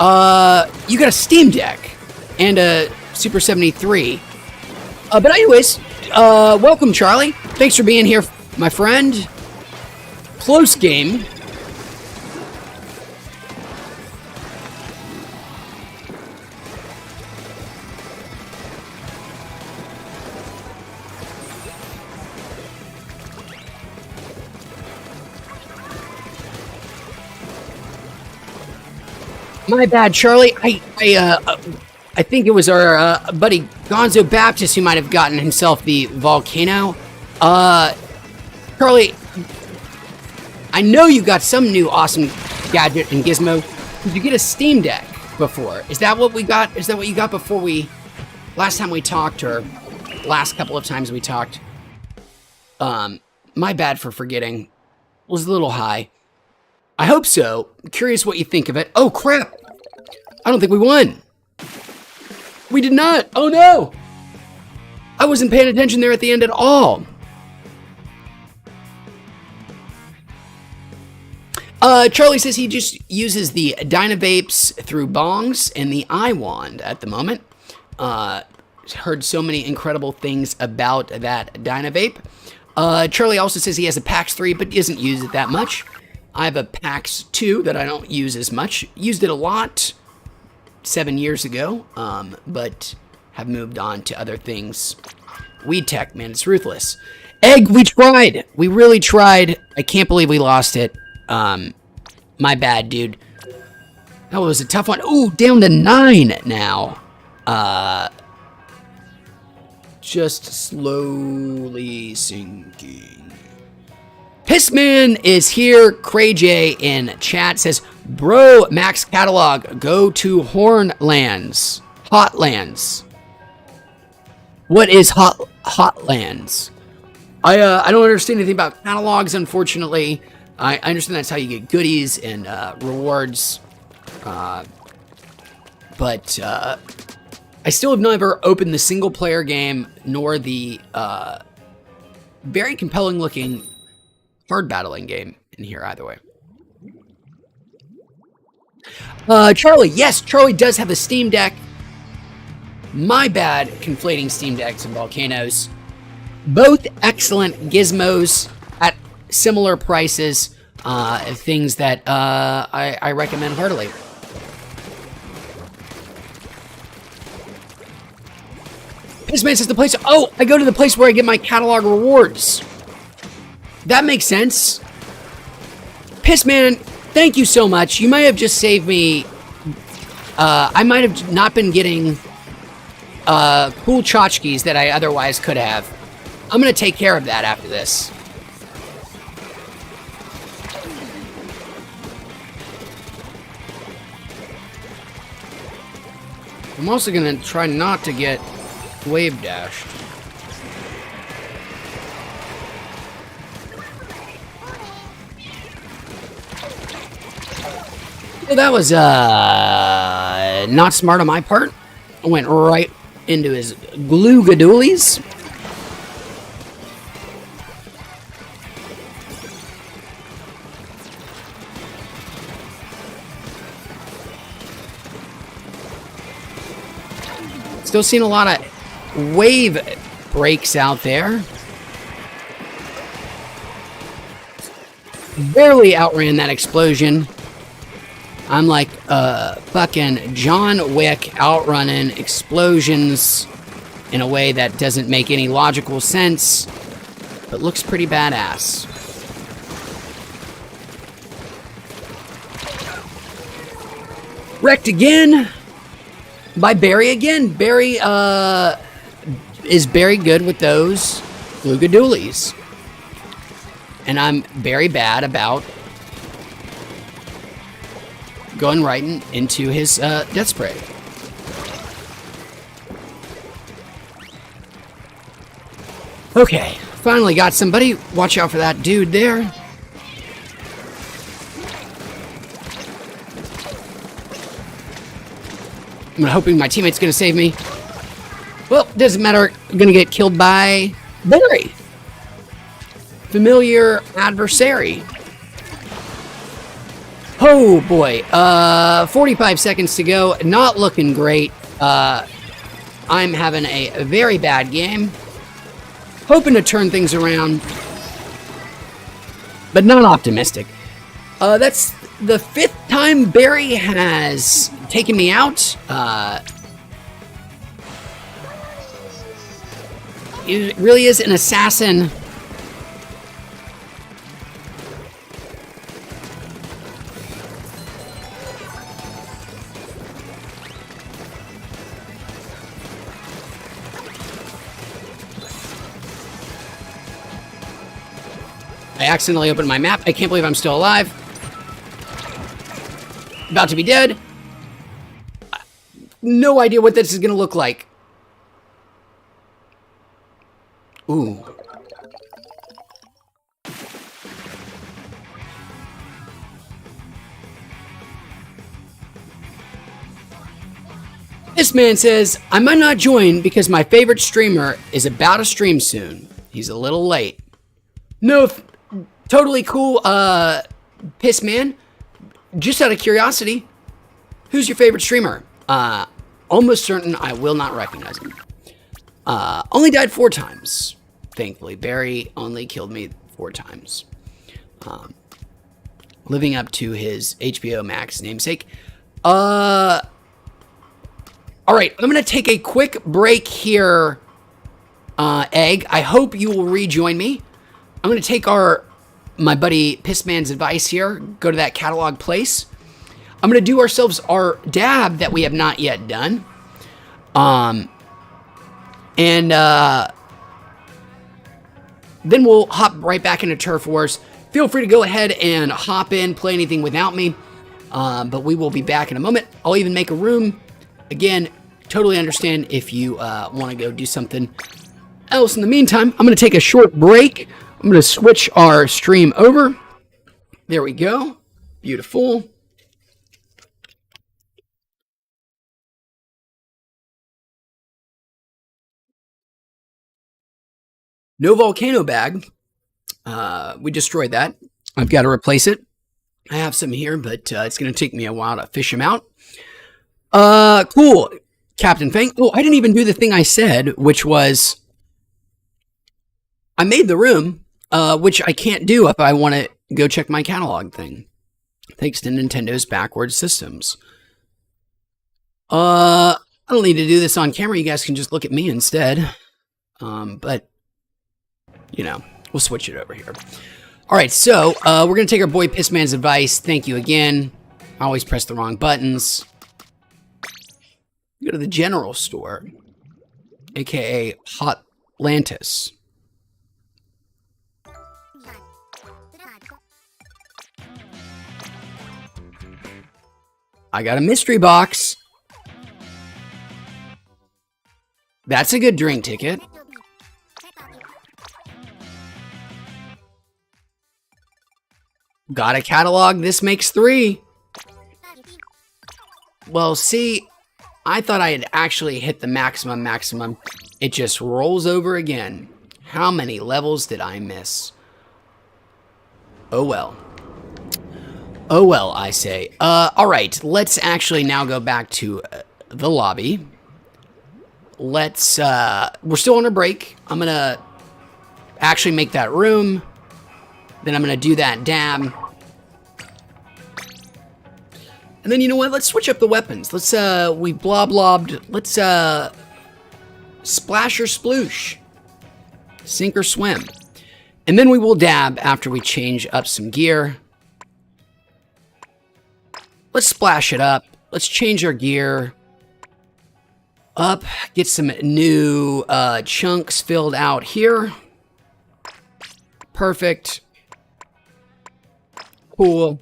You got a Steam Deck and a Super 73. But anyways, welcome, Charlie. Thanks for being here, my friend. Close game. My bad, Charlie. I think it was our buddy Gonzo Baptist who might have gotten himself the volcano. Charlie, I know you got some new awesome gadget and gizmo. Did you get a Steam Deck before? Is that what we got? Is that what you got before last time we talked, or last couple of times we talked? My bad for forgetting. Was a little high. I hope so. I'm curious what you think of it. Oh, crap. I don't think we won. We did not. Oh, no. I wasn't paying attention there at the end at all. Charlie says he just uses the Dynavapes through bongs and the eye wand at the moment. Heard so many incredible things about that Dynavape. Charlie also says he has a PAX 3, but doesn't use it that much. I have a PAX 2 that I don't use as much. Used it a lot 7 years ago, but have moved on to other things. Weed Tech, man, it's ruthless. Egg, we tried. We really tried. I can't believe we lost it. My bad, dude. That was a tough one. Ooh, down to 9 now. Just slowly sinking. Pissman is here. Cray J in chat says, bro, max catalog, go to Hornlands. Hotlands. What is Hotlands? I don't understand anything about catalogs, unfortunately. I understand that's how you get goodies and rewards. But I still have never opened the single-player game, nor the very compelling-looking hard-battling game in here, either way. Charlie, yes, Charlie does have a Steam Deck. My bad, conflating Steam Decks and volcanoes. Both excellent gizmos at similar prices. Things that I recommend heartily. Pissman says the place. Oh, I go to the place where I get my catalog rewards. That makes sense. Pissman, thank you so much. You might have just saved me. I might have not been getting cool tchotchkes that I otherwise could have. I'm going to take care of that after this. I'm also going to try not to get wave dashed. Well, that was not smart on my part. I went right into his glue gadoolies. Still seeing a lot of wave breaks out there. Barely outran that explosion. I'm like fucking John Wick outrunning explosions in a way that doesn't make any logical sense, but looks pretty badass. Wrecked again by Barry again. Barry is very good with those Lugadoolies. And I'm very bad about going right into his death spray. Okay, finally got somebody. Watch out for that dude there. I'm hoping my teammate's gonna save me. Well, doesn't matter. I'm gonna get killed by Barry. Familiar adversary. Oh boy, 45 seconds to go. Not looking great. I'm having a very bad game. Hoping to turn things around, but not optimistic. That's the 5th time Barry has taken me out. It really is an assassin. I accidentally opened my map. I can't believe I'm still alive. About to be dead. No idea what this is going to look like. Ooh. This man says, I might not join because my favorite streamer is about to stream soon. He's a little late. No, totally cool, Piss Man. Just out of curiosity, who's your favorite streamer? Almost certain I will not recognize him. Only died 4 times. Thankfully, Barry only killed me 4 times. Living up to his HBO Max namesake. All right, I'm going to take a quick break here, Egg. I hope you will rejoin me. I'm going to take my buddy Pissman's advice here. Go to that catalog place. I'm going to do ourselves our dab that we have not yet done. And then we'll hop right back into Turf Wars. Feel free to go ahead and hop in, play anything without me. But we will be back in a moment. I'll even make a room. Again, totally understand if you want to go do something else. In the meantime, I'm going to take a short break. I'm going to switch our stream over. There we go. Beautiful. No volcano bag. We destroyed that. I've got to replace it. I have some here, but it's going to take me a while to fish them out. Cool. Captain Fang. Oh, I didn't even do the thing I said, which was I made the room, which I can't do if I want to go check my catalog thing. Thanks to Nintendo's backward systems. I don't need to do this on camera. You guys can just look at me instead. But, you know, we'll switch it over here. All right, so we're going to take our boy Pissman's advice. Thank you again. I always press the wrong buttons. Go to the general store, a.k.a. Hotlantis. I got a mystery box. That's a good drink ticket. Got a catalog. This makes 3. Well, see, I thought I had actually hit the maximum. It just rolls over again. How many levels did I miss? Oh well. Oh well, I say. All right, let's actually now go back to the lobby. Let's, we're still on a break. I'm gonna actually make that room. Then I'm gonna do that dab. And then, you know what? Let's switch up the weapons. Let's, we blobbed. Let's, splash or sploosh. Sink or swim. And then we will dab after we change up some gear. Let's splash it up. Let's change our gear up. Get some new, chunks filled out here. Perfect. Cool.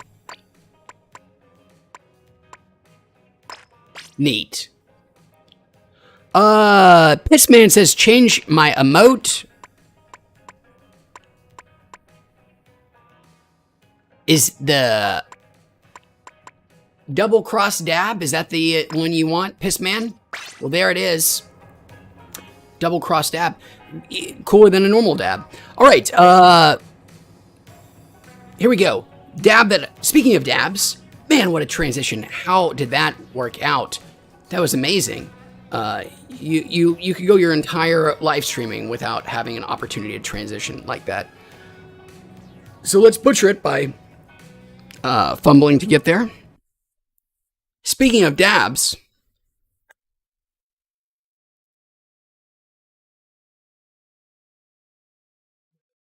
Neat. Pissman says change my emote. Is the double cross dab, is that the one you want, Pissman? Well, there it is. Double cross dab. Cooler than a normal dab. All right, here we go. Dab that, speaking of dabs, man, what a transition. How did that work out? That was amazing. You could go your entire live streaming without having an opportunity to transition like that. So let's butcher it by fumbling to get there. Speaking of dabs,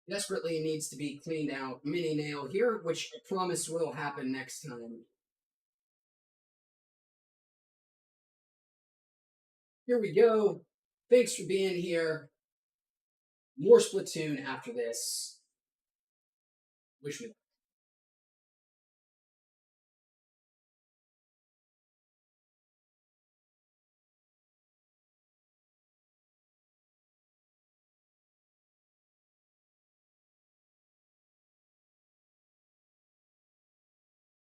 desperately needs to be cleaned out mini nail here, which I promise will happen next time. Here we go. Thanks for being here. More Splatoon after this. Wish me luck.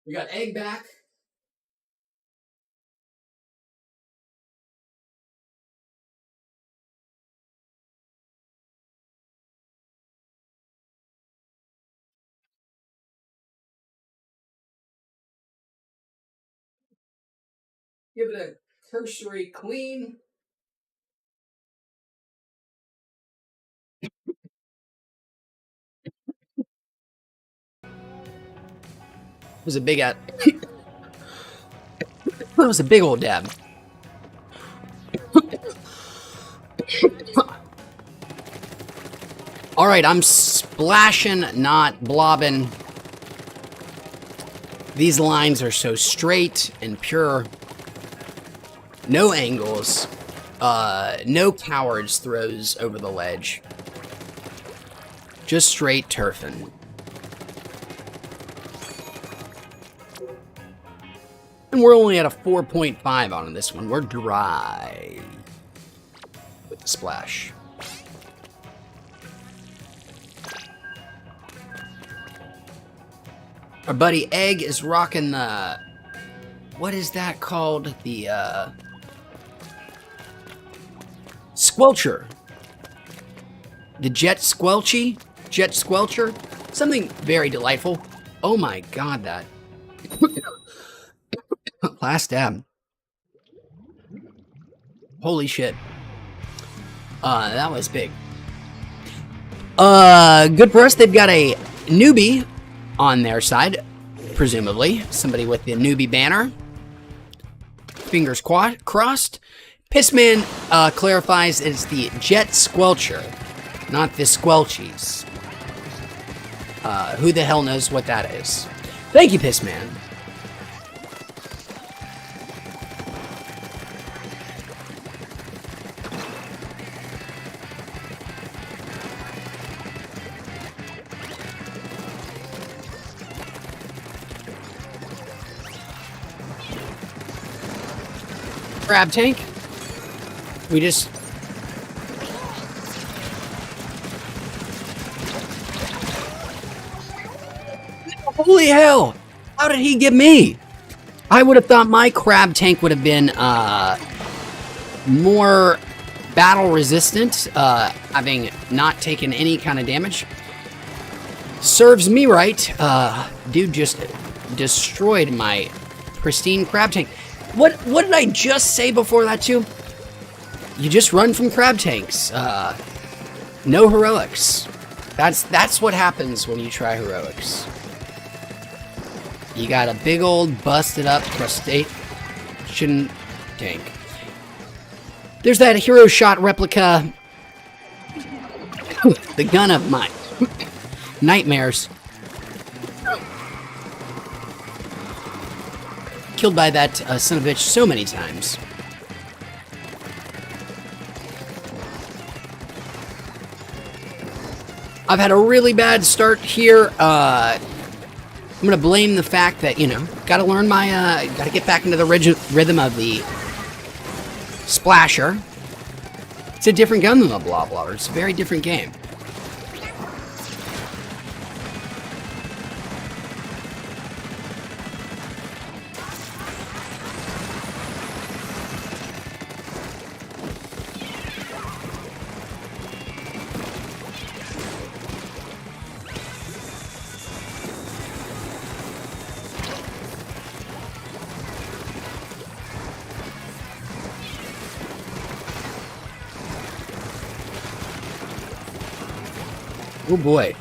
We got egg back. Give it a cursory clean. It was a big it was a big old dab. All right, I'm splashing, not blobbing. These lines are so straight and pure. No angles. No cowards throws over the ledge. Just straight turfing. And we're only at a 4.5 on this one. We're dry with the splash. Our buddy Egg is rocking the... What is that called? The, Squelcher. The Jet Squelchy? Jet Squelcher? Something very delightful. Oh my god, that... Last dab. Holy shit. That was big. Good for us. They've got a newbie on their side, presumably. Somebody with the newbie banner. Fingers crossed. Pissman clarifies it's the Jet Squelcher, not the Squelchies. Who the hell knows what that is? Thank you, Pissman. Crab tank. We just... Holy hell! How did he get me? I would have thought my crab tank would have been more battle resistant, having not taken any kind of damage. Serves me right. Dude just destroyed my pristine crab tank. What did I just say before that too? You just run from crab tanks. No heroics. That's what happens when you try heroics. You got a big old busted up crustacean tank. There's that hero shot replica. The gun of my nightmares. Killed by that son of a bitch so many times. I've had a really bad start here. I'm gonna blame the fact that, you know, gotta learn my, gotta get back into the rhythm of the splasher. It's a different gun than the blah blah. It's a very different game. Oh boy.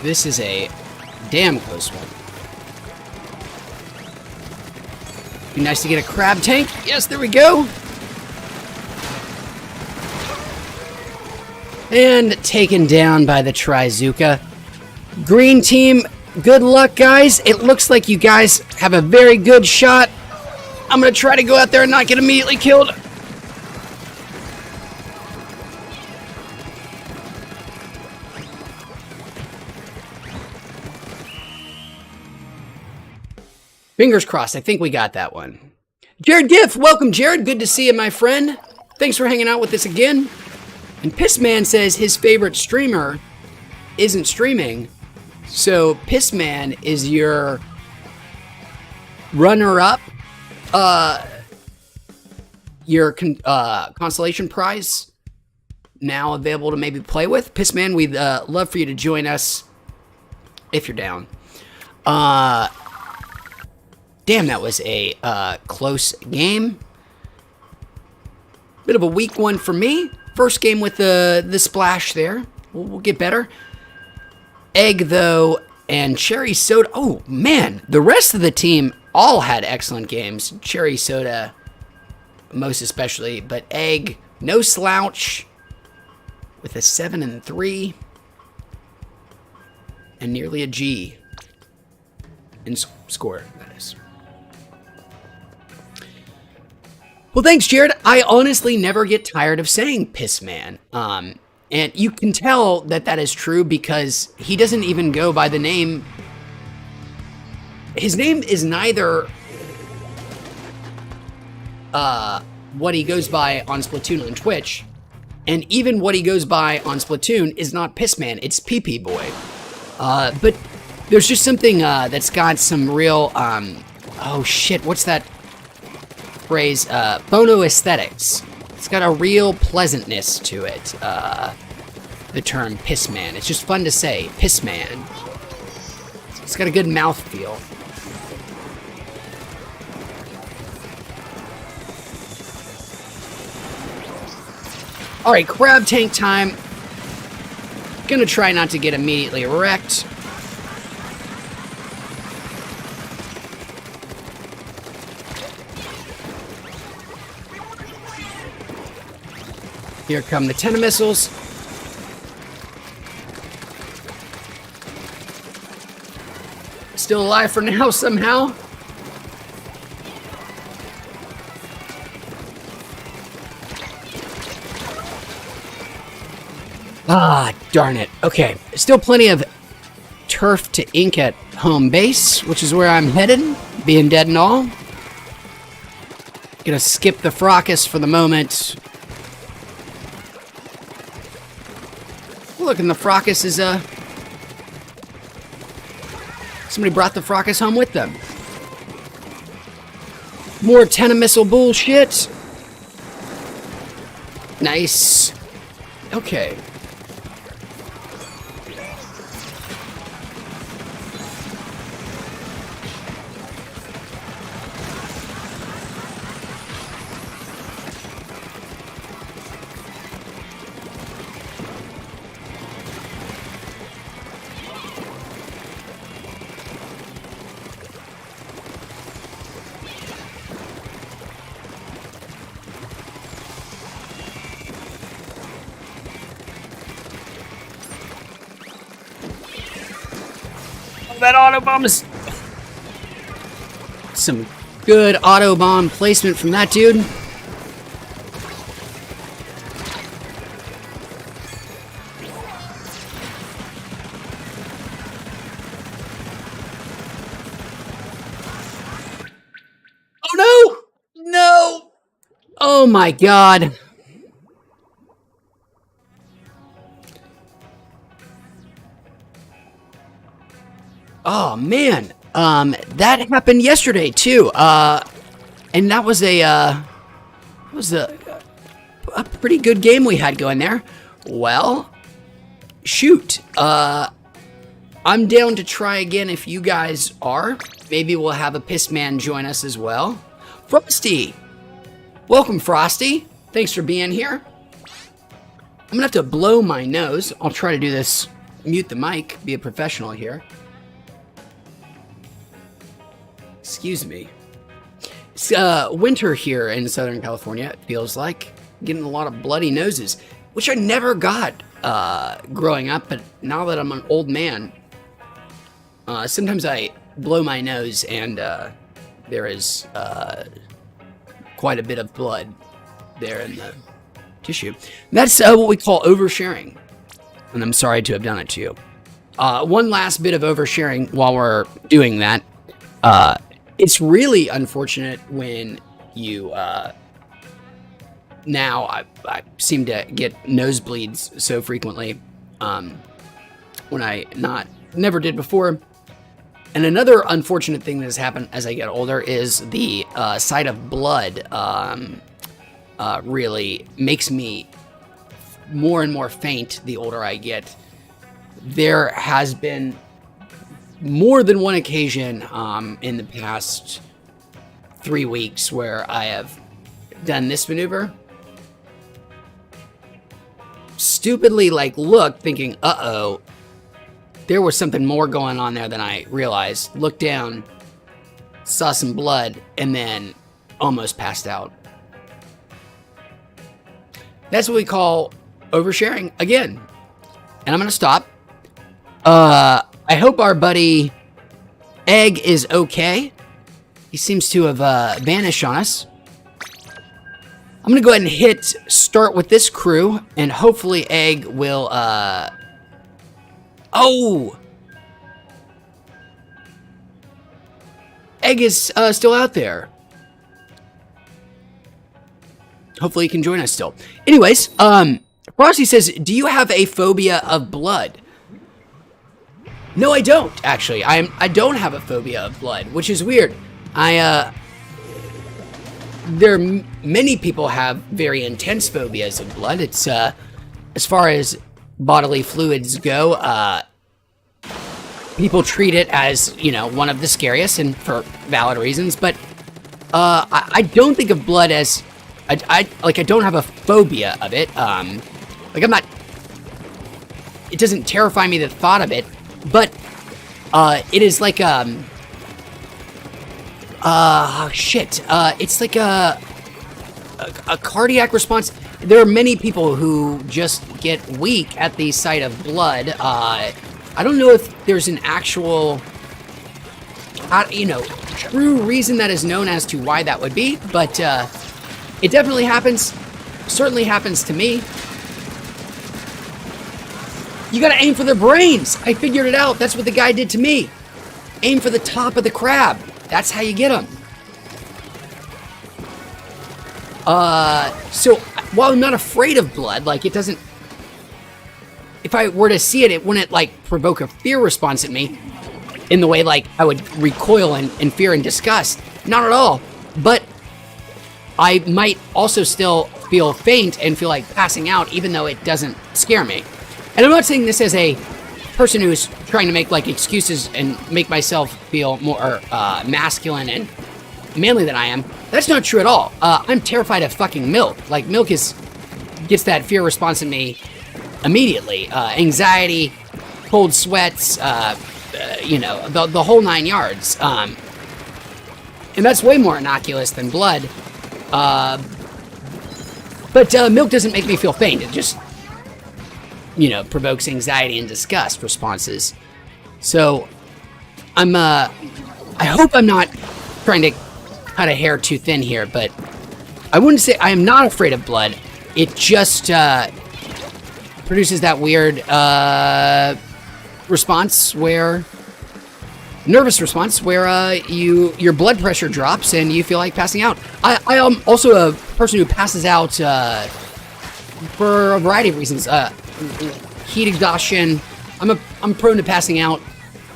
This is a damn close one. Be nice to get a crab tank. Yes, there we go. And taken down by the Trizuka. Green team, good luck, guys. It looks like you guys have a very good shot. I'm gonna try to go out there and not get immediately killed. Fingers crossed. I think we got that one. Jared Giff, welcome, Jared. Good to see you, my friend. Thanks for hanging out with us again. And Pissman says his favorite streamer isn't streaming, so Pissman is your runner-up. Your consolation prize now available to maybe play with. Pissman, we'd love for you to join us if you're down. Damn, that was a close game. Bit of a weak one for me. First game with the splash there. We'll get better. Egg, though, and Cherry Soda. Oh, man. The rest of the team all had excellent games. Cherry Soda, most especially. But Egg, no slouch. with a 7 and 3 and nearly a G in score, that is. Well, thanks, Jared. I honestly never get tired of saying Piss Man. And you can tell that that is true because he doesn't even go by the name. His name is neither what he goes by on Splatoon on Twitch, and even what he goes by on Splatoon is not Pissman, it's PP Boy. But there's just something that's got some real, oh shit, what's that phrase? Phono aesthetics. It's got a real pleasantness to it, the term Pissman. It's just fun to say, Pissman. It's got a good mouthfeel. Alright, crab tank time. Gonna try not to get immediately wrecked. Here come the tenor missiles. Still alive for now, somehow. Ah, darn it. Okay, still plenty of turf to ink at home base, which is where I'm headed, being dead and all. Gonna skip the fracas for the moment. Look, and the fracas is, somebody brought the fracas home with them. More tenor missile bullshit. Nice. Okay. That auto bomb is some good auto bomb placement from that dude. Oh no! No! Oh my god. Oh man, that happened yesterday too, and that was a pretty good game we had going there. Well, shoot, I'm down to try again if you guys are. Maybe we'll have a piss man join us as well. Frosty, welcome, Frosty. Thanks for being here. I'm gonna have to blow my nose. I'll try to do this. Mute the mic. Be a professional here. Excuse me. It's winter here in Southern California, it feels like. Getting a lot of bloody noses, which I never got growing up, but now that I'm an old man, sometimes I blow my nose and there is quite a bit of blood there in the tissue. That's what we call oversharing, and I'm sorry to have done it to you. One last bit of oversharing while we're doing that. It's really unfortunate when you, now I seem to get nosebleeds so frequently, when I never did before. And another unfortunate thing that has happened as I get older is the sight of blood really makes me more and more faint the older I get. There has been more than one occasion in the past 3 weeks where I have done this maneuver. Stupidly, like, look, thinking, uh-oh, there was something more going on there than I realized. Looked down, saw some blood, and then almost passed out. That's what we call oversharing again. And I'm going to stop. I hope our buddy Egg is okay. He seems to have vanished on us. I'm going to go ahead and hit start with this crew, and hopefully Egg will... Oh! Egg is still out there. Hopefully he can join us still. Anyways, Frosty says, do you have a phobia of blood? No, I don't, actually. I don't have a phobia of blood, which is weird. Many people have very intense phobias of blood. It's, as far as bodily fluids go, people treat it as, you know, one of the scariest, and for valid reasons, but, I don't think of blood as, I don't have a phobia of it. Like, I'm not, it doesn't terrify me, the thought of it, but, it is like, it's like a cardiac response. There are many people who just get weak at the sight of blood. I don't know if there's an actual, true reason that is known as to why that would be, but, it definitely happens. Certainly happens to me. You gotta aim for their brains. I figured it out. That's what the guy did to me. Aim for the top of the crab. That's how you get them. So, while I'm not afraid of blood, like, it doesn't... If I were to see it, it wouldn't, like, provoke a fear response at me in the way, like, I would recoil in fear and disgust. Not at all. But I might also still feel faint and feel like passing out, even though it doesn't scare me. And I'm not saying this as a person who's trying to make, like, excuses and make myself feel more masculine and manly than I am. That's not true at all. I'm terrified of fucking milk. Like, milk gets that fear response in me immediately. Anxiety, cold sweats, the whole 9 yards. And that's way more innocuous than blood. But milk doesn't make me feel faint. It just, provokes anxiety and disgust responses. So, I hope I'm not trying to cut a hair too thin here, but I wouldn't say I am not afraid of blood. It just produces that weird nervous response where your blood pressure drops and you feel like passing out. I am also a person who passes out for a variety of reasons. Heat exhaustion. I'm prone to passing out.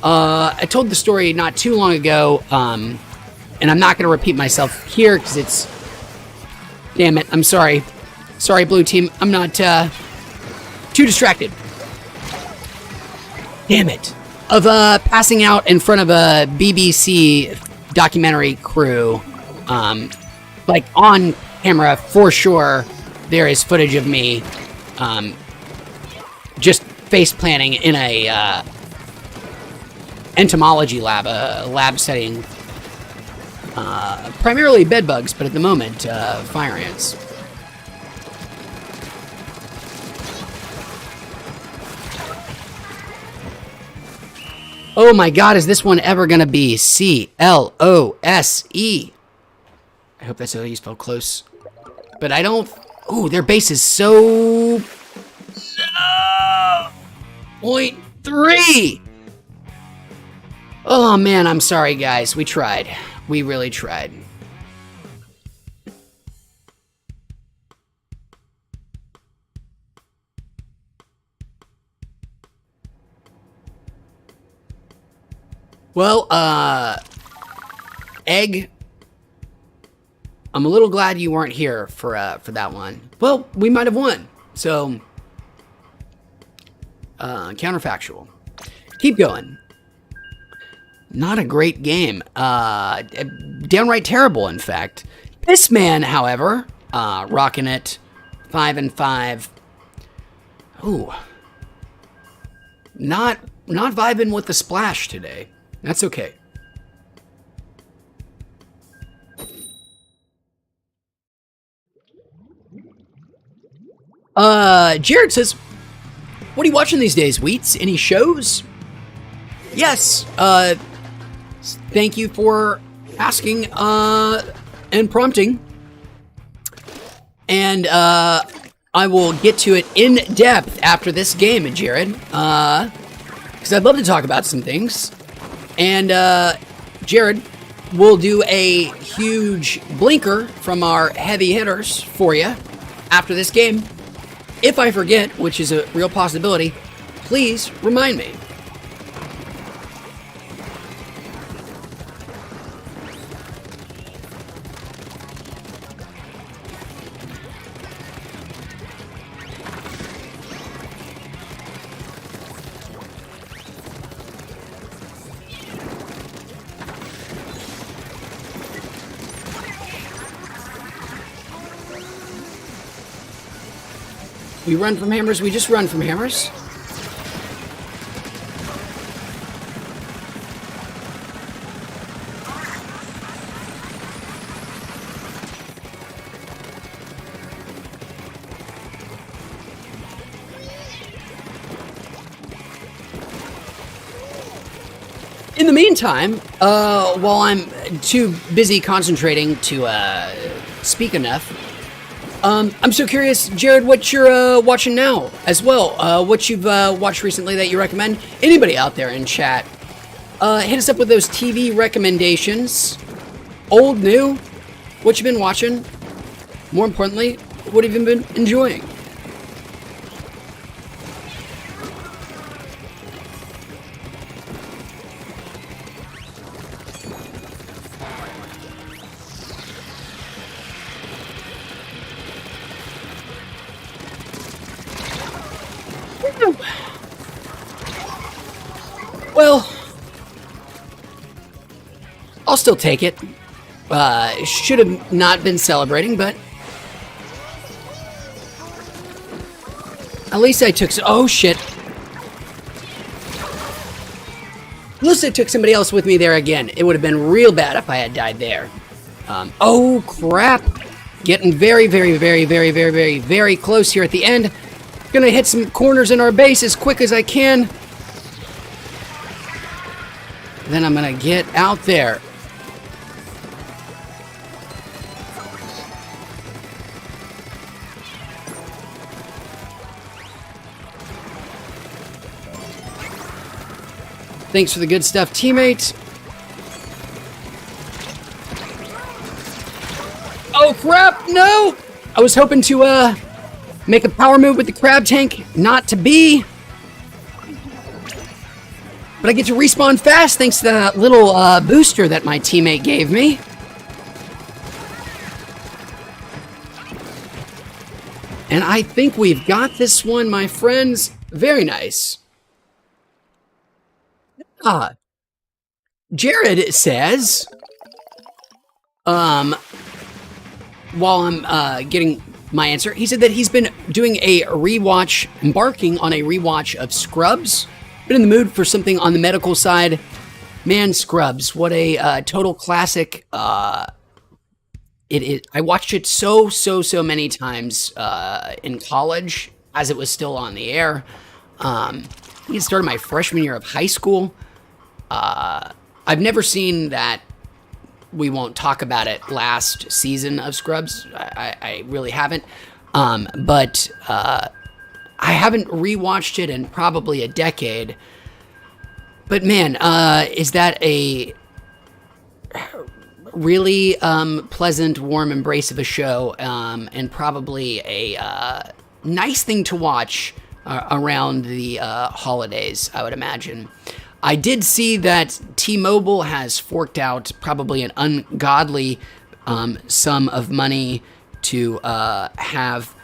I told the story not too long ago, and I'm not going to repeat myself here because it's... Damn it, I'm sorry. Sorry, Blue Team. I'm not too distracted. Damn it. Of passing out in front of a BBC documentary crew. Like, on camera, for sure, there is footage of me just face planting in a entomology lab, a lab studying primarily bed bugs, but at the moment, fire ants. Oh my god, is this one ever gonna be C-L-O-S-E? I hope that's how you spell close. But I don't... Ooh, their base is so... 0.3! Oh man, I'm sorry guys. We tried. We really tried. Well, Egg, I'm a little glad you weren't here for that one. Well, we might have won. So, counterfactual. Keep going. Not a great game. Downright terrible, in fact. This man, however, rocking it 5-5. Ooh. Not vibing with the splash today. That's okay. Jared says, what are you watching these days, Wheats? Any shows? Yes. Thank you for asking, and prompting. And, I will get to it in depth after this game, Jared. Because I'd love to talk about some things. And, Jared, we'll do a huge blinker from our heavy hitters for you after this game. If I forget, which is a real possibility, please remind me. We run from hammers, we just run from hammers. In the meantime, while I'm too busy concentrating to speak enough, I'm so curious, Jared, what you're watching now as well. What you've watched recently that you recommend. Anybody out there in chat, hit us up with those TV recommendations. Old, new, what you've been watching. More importantly, what have you been enjoying? Well, I'll still take it. Should have not been celebrating, but at least I took. Oh shit! At least I took somebody else with me there again. It would have been real bad if I had died there. Oh crap! Getting very, very, very, very, very, very, very close here at the end. Gonna hit some corners in our base as quick as I can. Then I'm gonna get out there. Thanks for the good stuff, teammate. Oh crap, no! I was hoping to make a power move with the crab tank, not to be. But I get to respawn fast thanks to that little booster that my teammate gave me. And I think we've got this one, my friends. Very nice. Jared says, while I'm getting my answer, he said that he's been doing a rewatch, embarking on a rewatch of Scrubs. Been in the mood for something on the medical side. Man, Scrubs, what a total classic. It is. I watched it so many times in college as it was still on the air. I think it started my freshman year of high school. I've never seen that We Won't Talk About It last season of Scrubs. I really haven't. But I haven't rewatched it in probably a decade. But man, is that a really pleasant, warm embrace of a show, and probably a nice thing to watch around the holidays, I would imagine. I did see that T-Mobile has forked out probably an ungodly sum of money to have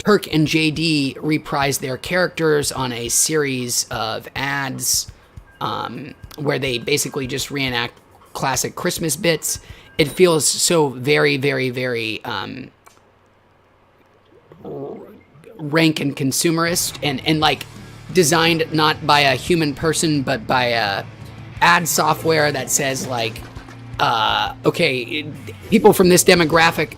Turk and JD reprise their characters on a series of ads where they basically just reenact classic Christmas bits. It feels so very, very, very rank and consumerist and like designed not by a human person but by a ad software that says like okay, people from this demographic,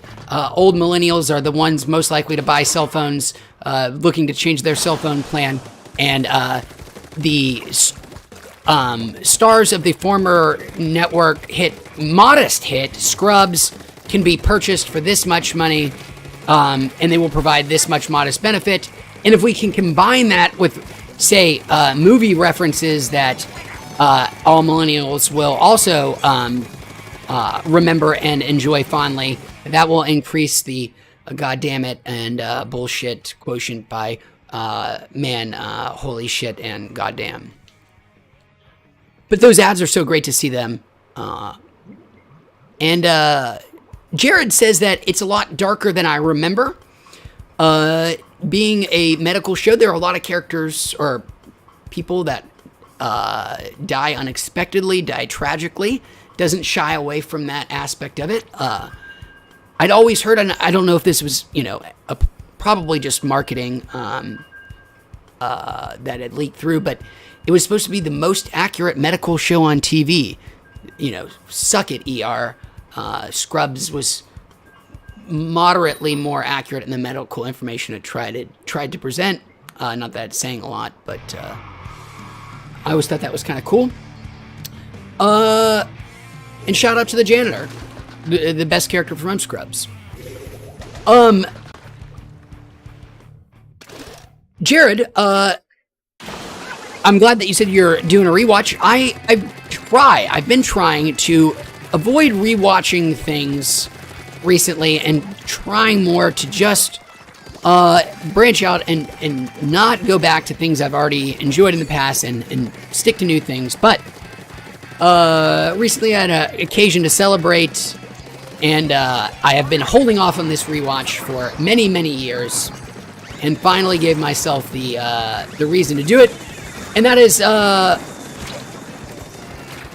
old millennials are the ones most likely to buy cell phones, looking to change their cell phone plan, and the stars of the former network modest hit, Scrubs, can be purchased for this much money, and they will provide this much modest benefit. And if we can combine that with, say, movie references that all millennials will also remember and enjoy fondly, that will increase the goddammit and bullshit quotient by holy shit and goddamn. But those ads are so great to see them. And Jared says that it's a lot darker than I remember. Being a medical show, there are a lot of characters or people that die unexpectedly, die tragically. Doesn't shy away from that aspect of it. I'd always heard, and I don't know if this was, probably just marketing that had leaked through, but it was supposed to be the most accurate medical show on TV. Suck it, ER. Scrubs was moderately more accurate in the medical information it tried to present. Not that it's saying a lot, but I always thought that was kind of cool. And shout out to the janitor, the best character from Scrubs. Jared, I'm glad that you said you're doing a rewatch. I've been trying to avoid rewatching things recently and trying more to just branch out and not go back to things I've already enjoyed in the past and stick to new things. But recently I had an occasion to celebrate, and I have been holding off on this rewatch for many, many years, and finally gave myself the reason to do it. And that is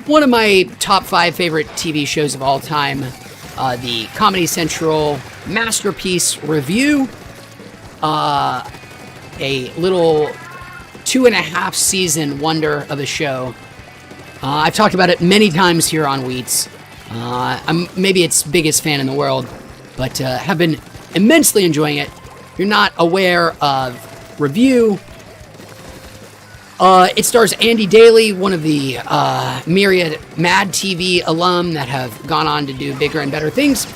one of my top 5 favorite TV shows of all time, the Comedy Central Masterpiece Review, a little 2.5 season wonder of a show. I've talked about it many times here on Wheats. I'm maybe its biggest fan in the world, but have been immensely enjoying it. If you're not aware of Review, it stars Andy Daly, one of the myriad Mad TV alum that have gone on to do bigger and better things.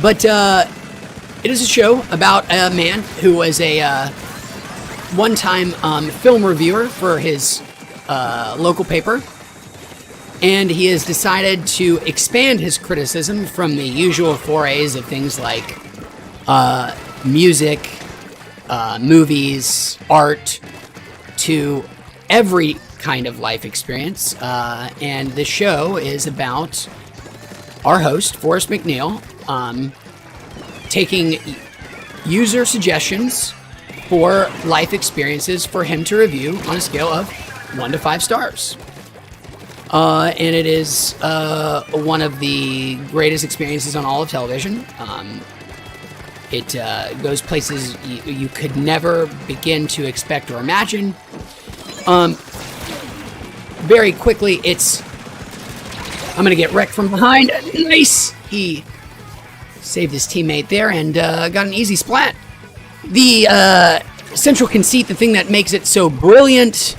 But it is a show about a man who was a one-time film reviewer for his local paper. And he has decided to expand his criticism from the usual forays of things like music, movies, art, to every kind of life experience. And the show is about our host, Forrest McNeil, taking user suggestions for life experiences for him to review on a scale of 1 to 5 stars. And it is one of the greatest experiences on all of television. It goes places you could never begin to expect or imagine. Very quickly, I'm going to get wrecked from behind. Nice! He saved his teammate there and got an easy splat. The central conceit, the thing that makes it so brilliant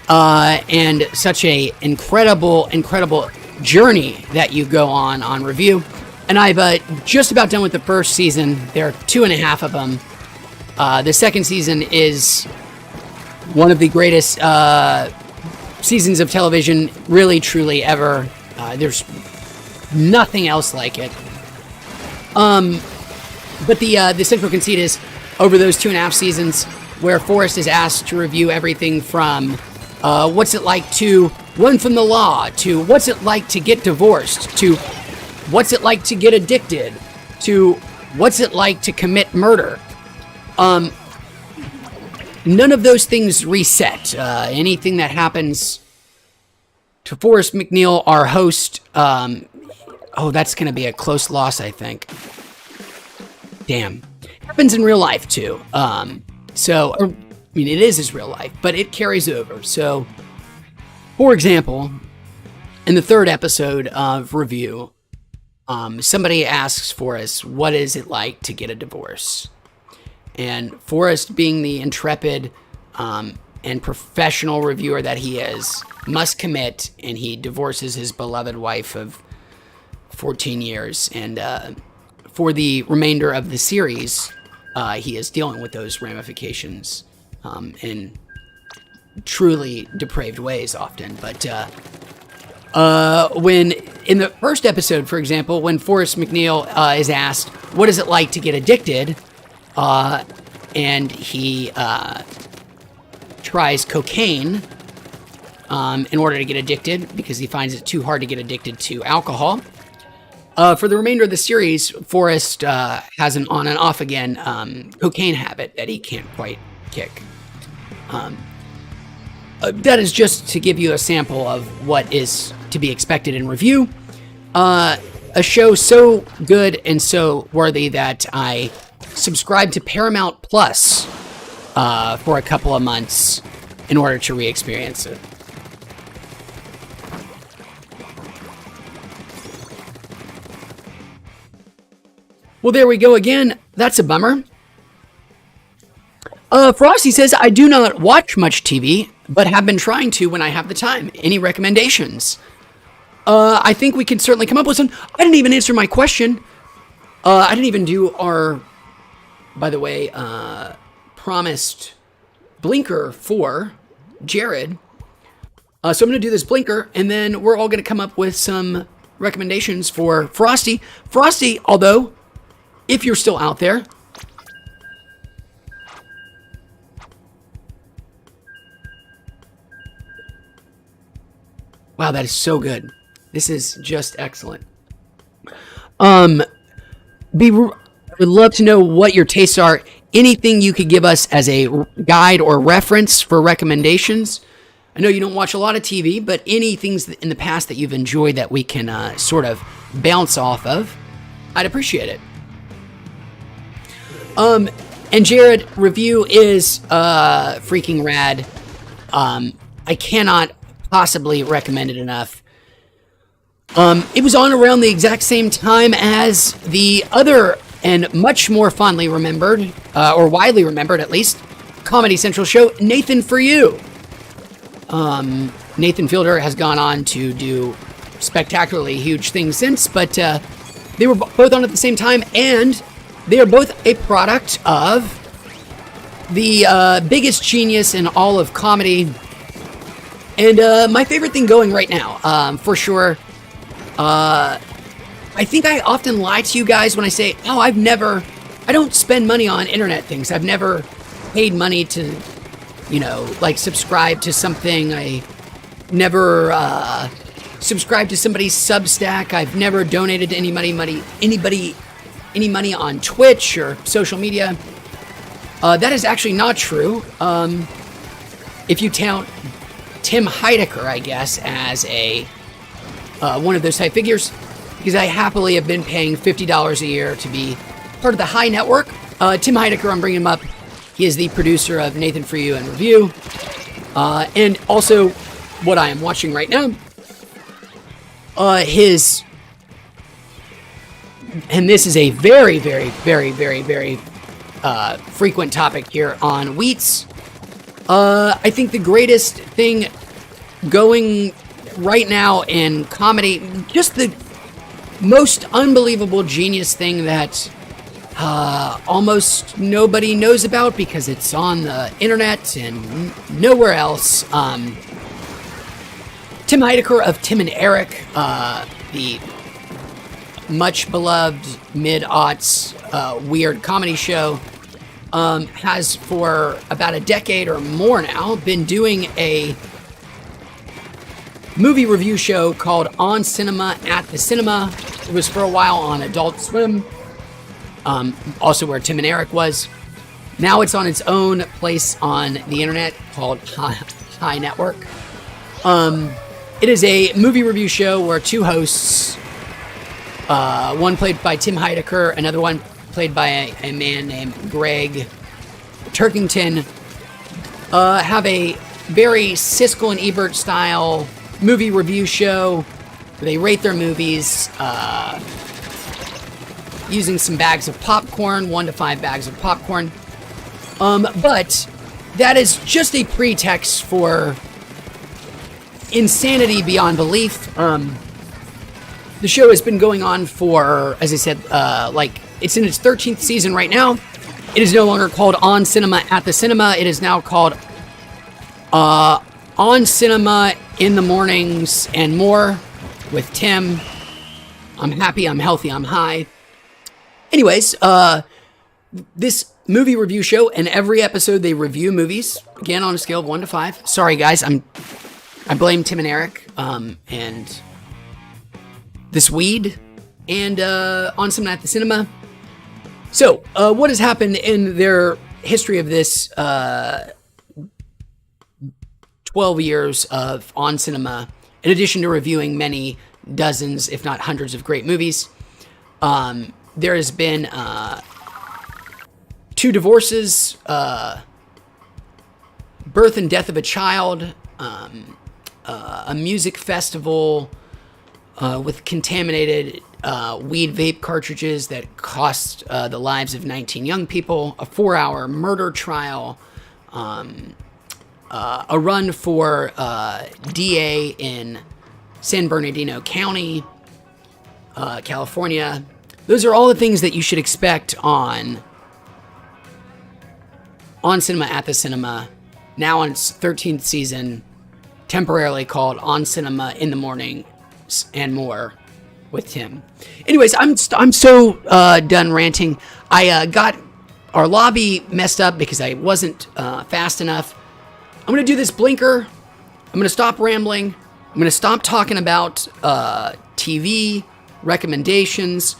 and such a incredible journey that you go on Review. And I've just about done with the first season. There are 2.5 of them. The second season is one of the greatest seasons of television, really, truly, ever. There's nothing else like it. But the central conceit is, over those 2.5 seasons, where Forrest is asked to review everything from what's it like to run from the law, to what's it like to get divorced, to what's it like to get addicted, to what's it like to commit murder. None of those things reset. Anything that happens to Forrest McNeil, our host, that's going to be a close loss, I think. Damn. Happens in real life, too. It is his real life, but it carries over. So, for example, In the third episode of review, somebody asks Forrest, what is it like to get a divorce? And Forrest, being the intrepid and professional reviewer that he is, must commit, and he divorces his beloved wife of 14 years. And for the remainder of the series, he is dealing with those ramifications in truly depraved ways often. But when in the first episode, for example, when Forrest McNeil is asked, what is it like to get addicted? And he tries cocaine in order to get addicted because he finds it too hard to get addicted to alcohol. For the remainder of the series, Forrest has an on and off again cocaine habit that he can't quite kick. That is just to give you a sample of what is to be expected in review. A show so good and so worthy that I subscribed to Paramount Plus for a couple of months in order to re-experience it. Well, there we go again. That's a bummer. Frosty says, I do not watch much TV, but have been trying to when I have the time. Any recommendations? I think we can certainly come up with some. I didn't even answer my question. I didn't even do our, by the way, promised blinker for Jared. So I'm going to do this blinker, and then we're all going to come up with some recommendations for Frosty. Frosty, although, if you're still out there, wow, that is so good. This is just excellent. I would love to know what your tastes are. Anything you could give us as a guide or reference for recommendations. I know you don't watch a lot of TV, but any things in the past that you've enjoyed that we can sort of bounce off of, I'd appreciate it. And Jared, review is freaking rad. I cannot possibly recommend it enough. It was on around the exact same time as the other and much more fondly remembered, or widely remembered at least, Comedy Central show, Nathan For You. Nathan Fielder has gone on to do spectacularly huge things since, but they were both on at the same time, and they are both a product of the biggest genius in all of comedy. And my favorite thing going right now, for sure, I think I often lie to you guys when I say, oh, I don't spend money on internet things. I've never paid money to, like subscribe to something. I never subscribed to somebody's Substack. I've never donated to any money on Twitch or social media. That is actually not true. If you count Tim Heidecker, I guess, as a one of those type figures, because I happily have been paying $50 a year to be part of the High Network. Tim Heidecker, I'm bringing him up. He is the producer of Nathan For You and Review, and also what I am watching right now. And this is a very, very, very, very, very frequent topic here on Wheats. I think the greatest thing going right now in comedy, just the most unbelievable genius thing that almost nobody knows about because it's on the internet and nowhere else. Tim Heidecker of Tim and Eric, the much beloved mid-aughts weird comedy show, has for about a decade or more now been doing a movie review show called On Cinema at the Cinema. It was for a while on Adult Swim, also where Tim and Eric was. Now it's on its own place on the internet called High Network. It is a movie review show where two hosts, one played by Tim Heidecker, another one played by a man named Greg Turkington, have a very Siskel and Ebert style movie review show where they rate their movies using some bags of popcorn, 1 to 5 bags of popcorn. But that is just a pretext for insanity beyond belief. The show has been going on for, as I said, it's in its 13th season right now. It is no longer called On Cinema at the Cinema. It is now called On Cinema in the Mornings and More with Tim. I'm happy, I'm healthy, I'm high. Anyways, this movie review show, and every episode they review movies, again on a scale of 1 to 5. Sorry guys, I blame Tim and Eric, and this weed, and On Cinema at the Cinema. So, what has happened in their history of this 12 years of On Cinema, in addition to reviewing many dozens, if not hundreds of great movies? There has been 2 divorces, birth and death of a child, a music festival with contaminated weed vape cartridges that cost the lives of 19 young people, a 4-hour murder trial, a run for DA in San Bernardino County, California. Those are all the things that you should expect on Cinema at the Cinema, now on its 13th season, temporarily called On Cinema in the Morning and More with Tim. Anyways, I'm so done ranting. I got our lobby messed up because I wasn't fast enough. I'm going to do this blinker. I'm going to stop rambling. I'm going to stop talking about TV recommendations.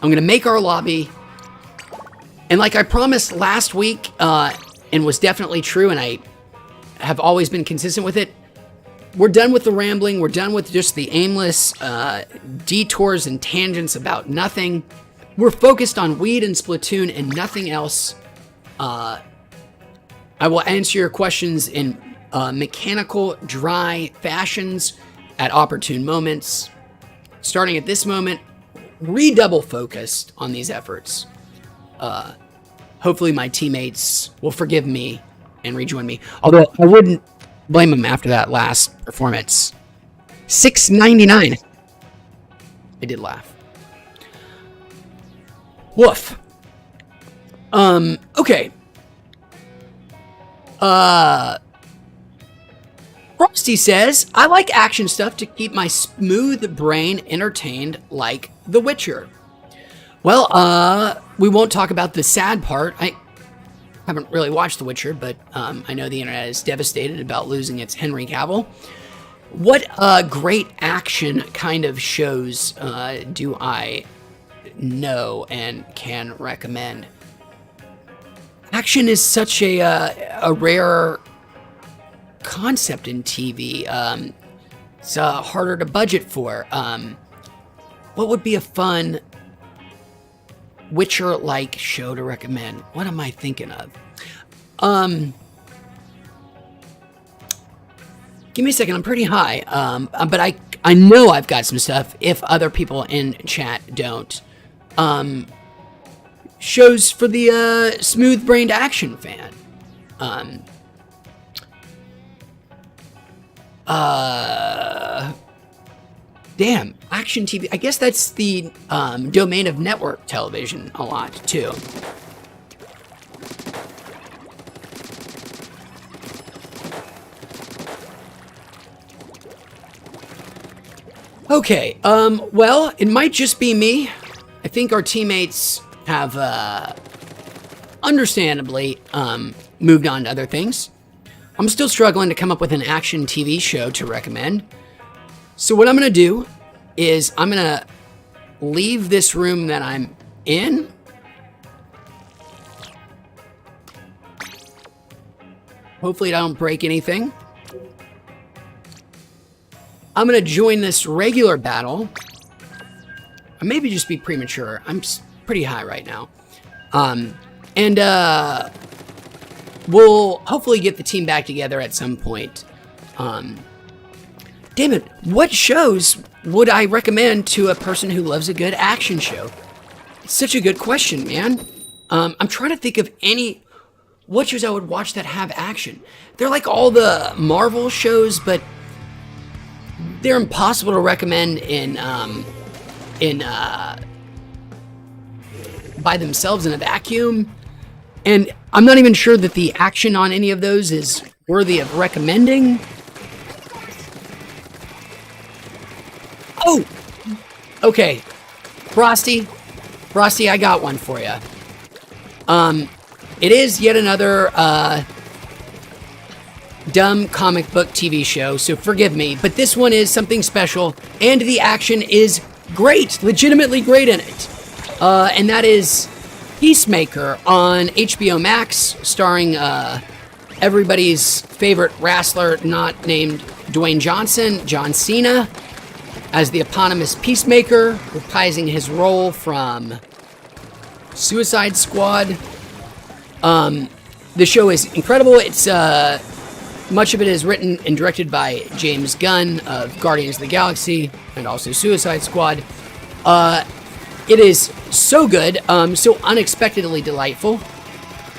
I'm going to make our lobby. And like I promised last week, and was definitely true, and I have always been consistent with it, we're done with the rambling. We're done with just the aimless detours and tangents about nothing. We're focused on weed and Splatoon and nothing else. I will answer your questions in mechanical, dry fashions at opportune moments. Starting at this moment, redouble focused on these efforts. Hopefully my teammates will forgive me and rejoin me. Although I wouldn't blame them after that last performance. $6.99. I did laugh. Woof. Okay. Frosty says, I like action stuff to keep my smooth brain entertained like The Witcher. Well, we won't talk about the sad part. I haven't really watched The Witcher, but I know the internet is devastated about losing its Henry Cavill. What great action kind of shows do I know and can recommend? Action is such a rare concept in TV. It's harder to budget for. What would be a fun Witcher-like show to recommend? What am I thinking of? Give me a second. I'm pretty high. But I know I've got some stuff if other people in chat don't. Shows for the smooth-brained action fan. Damn, action TV. I guess that's the domain of network television a lot, too. Okay, well, it might just be me. I think our teammates have, understandably, moved on to other things. I'm still struggling to come up with an action TV show to recommend. So what I'm going to do is I'm going to leave this room that I'm in. Hopefully I don't break anything. I'm going to join this regular battle. Or maybe just be premature. I'm pretty high right now. We'll hopefully get the team back together at some point. Damn it, what shows would I recommend to a person who loves a good action show? It's such a good question, man. I'm trying to think of what shows I would watch that have action. They're like all the Marvel shows, but they're impossible to recommend by themselves in a vacuum. And I'm not even sure that the action on any of those is worthy of recommending. Oh! Okay. Frosty, I got one for you. It is yet another, dumb comic book TV show, so forgive me, but this one is something special, and the action is great, legitimately great in it. And that is Peacemaker on HBO Max, starring, everybody's favorite wrestler not named Dwayne Johnson, John Cena, as the eponymous Peacemaker, reprising his role from Suicide Squad. The show is incredible. It's much of it is written and directed by James Gunn of Guardians of the Galaxy and also Suicide Squad. It is so good, so unexpectedly delightful.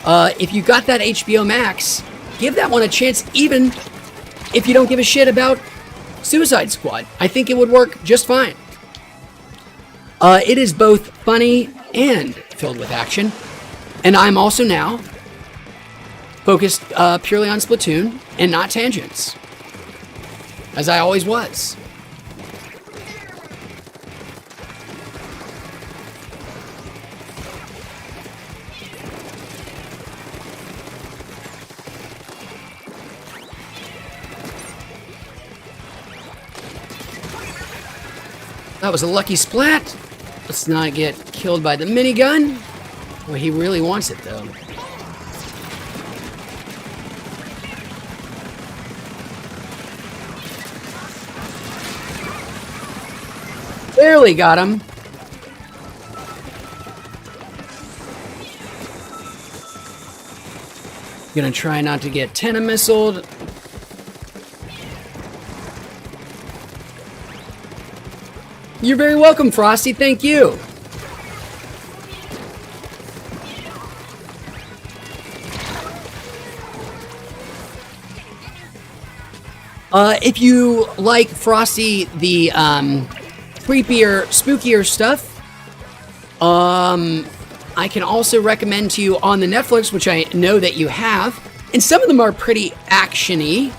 If you got that HBO Max, give that one a chance, even if you don't give a shit about Suicide Squad. I think it would work just fine. It is both funny and filled with action. And I'm also now focused purely on Splatoon and not tangents, as I always was. That was a lucky splat. Let's not get killed by the minigun. Well, he really wants it, though. Barely got him. Gonna try not to get missiled. You're very welcome, Frosty. Thank you. If you like Frosty, the creepier, spookier stuff, I can also recommend to you on the Netflix, which I know that you have, and some of them are pretty action-y,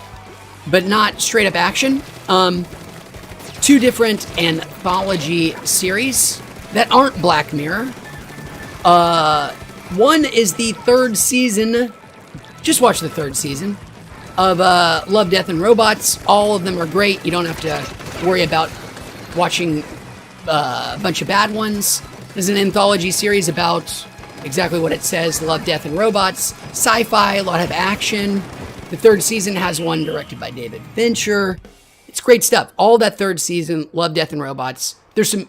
but not straight-up action. Two different anthology series that aren't Black Mirror. One is the third season, just watch the third season, of Love, Death, and Robots. All of them are great. You don't have to worry about watching a bunch of bad ones. There's an anthology series about exactly what it says, Love, Death, and Robots. Sci-fi, a lot of action. The third season has one directed by David Fincher. It's great stuff. All that third season, Love, Death, and Robots. There's some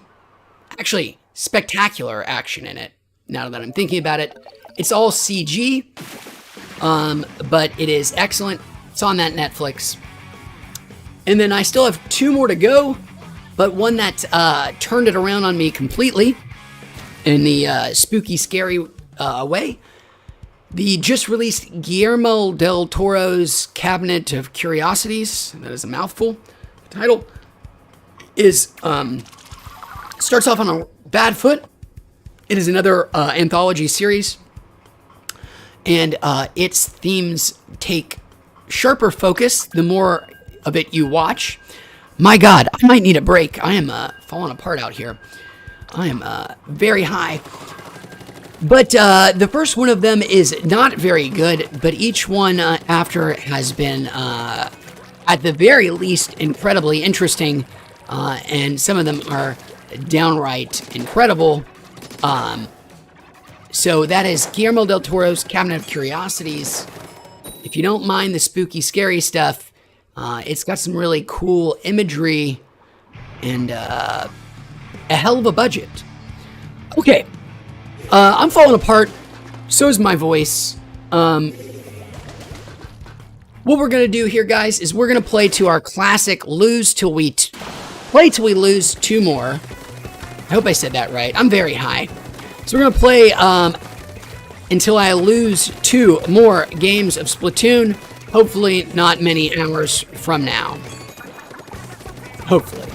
actually spectacular action in it, now that I'm thinking about it. It's all CG, but it is excellent. It's on that Netflix. And then I still have two more to go, but one that turned it around on me completely in the spooky, scary way. The just released Guillermo del Toro's Cabinet of Curiosities, that is a mouthful. The title is starts off on a bad foot. It is another anthology series, and its themes take sharper focus the more of it you watch. My God, I might need a break. I am falling apart out here. I am very high. But the first one of them is not very good, but each one after has been, at the very least, incredibly interesting, and some of them are downright incredible. So that is Guillermo del Toro's Cabinet of Curiosities. If you don't mind the spooky, scary stuff, it's got some really cool imagery and a hell of a budget. Okay. I'm falling apart. So is my voice. What we're going to do here, guys, is we're going to play to our classic lose till we play till we lose 2 more. I hope I said that right. I'm very high. So we're going to play until I lose 2 more games of Splatoon. Hopefully not many hours from now. Hopefully.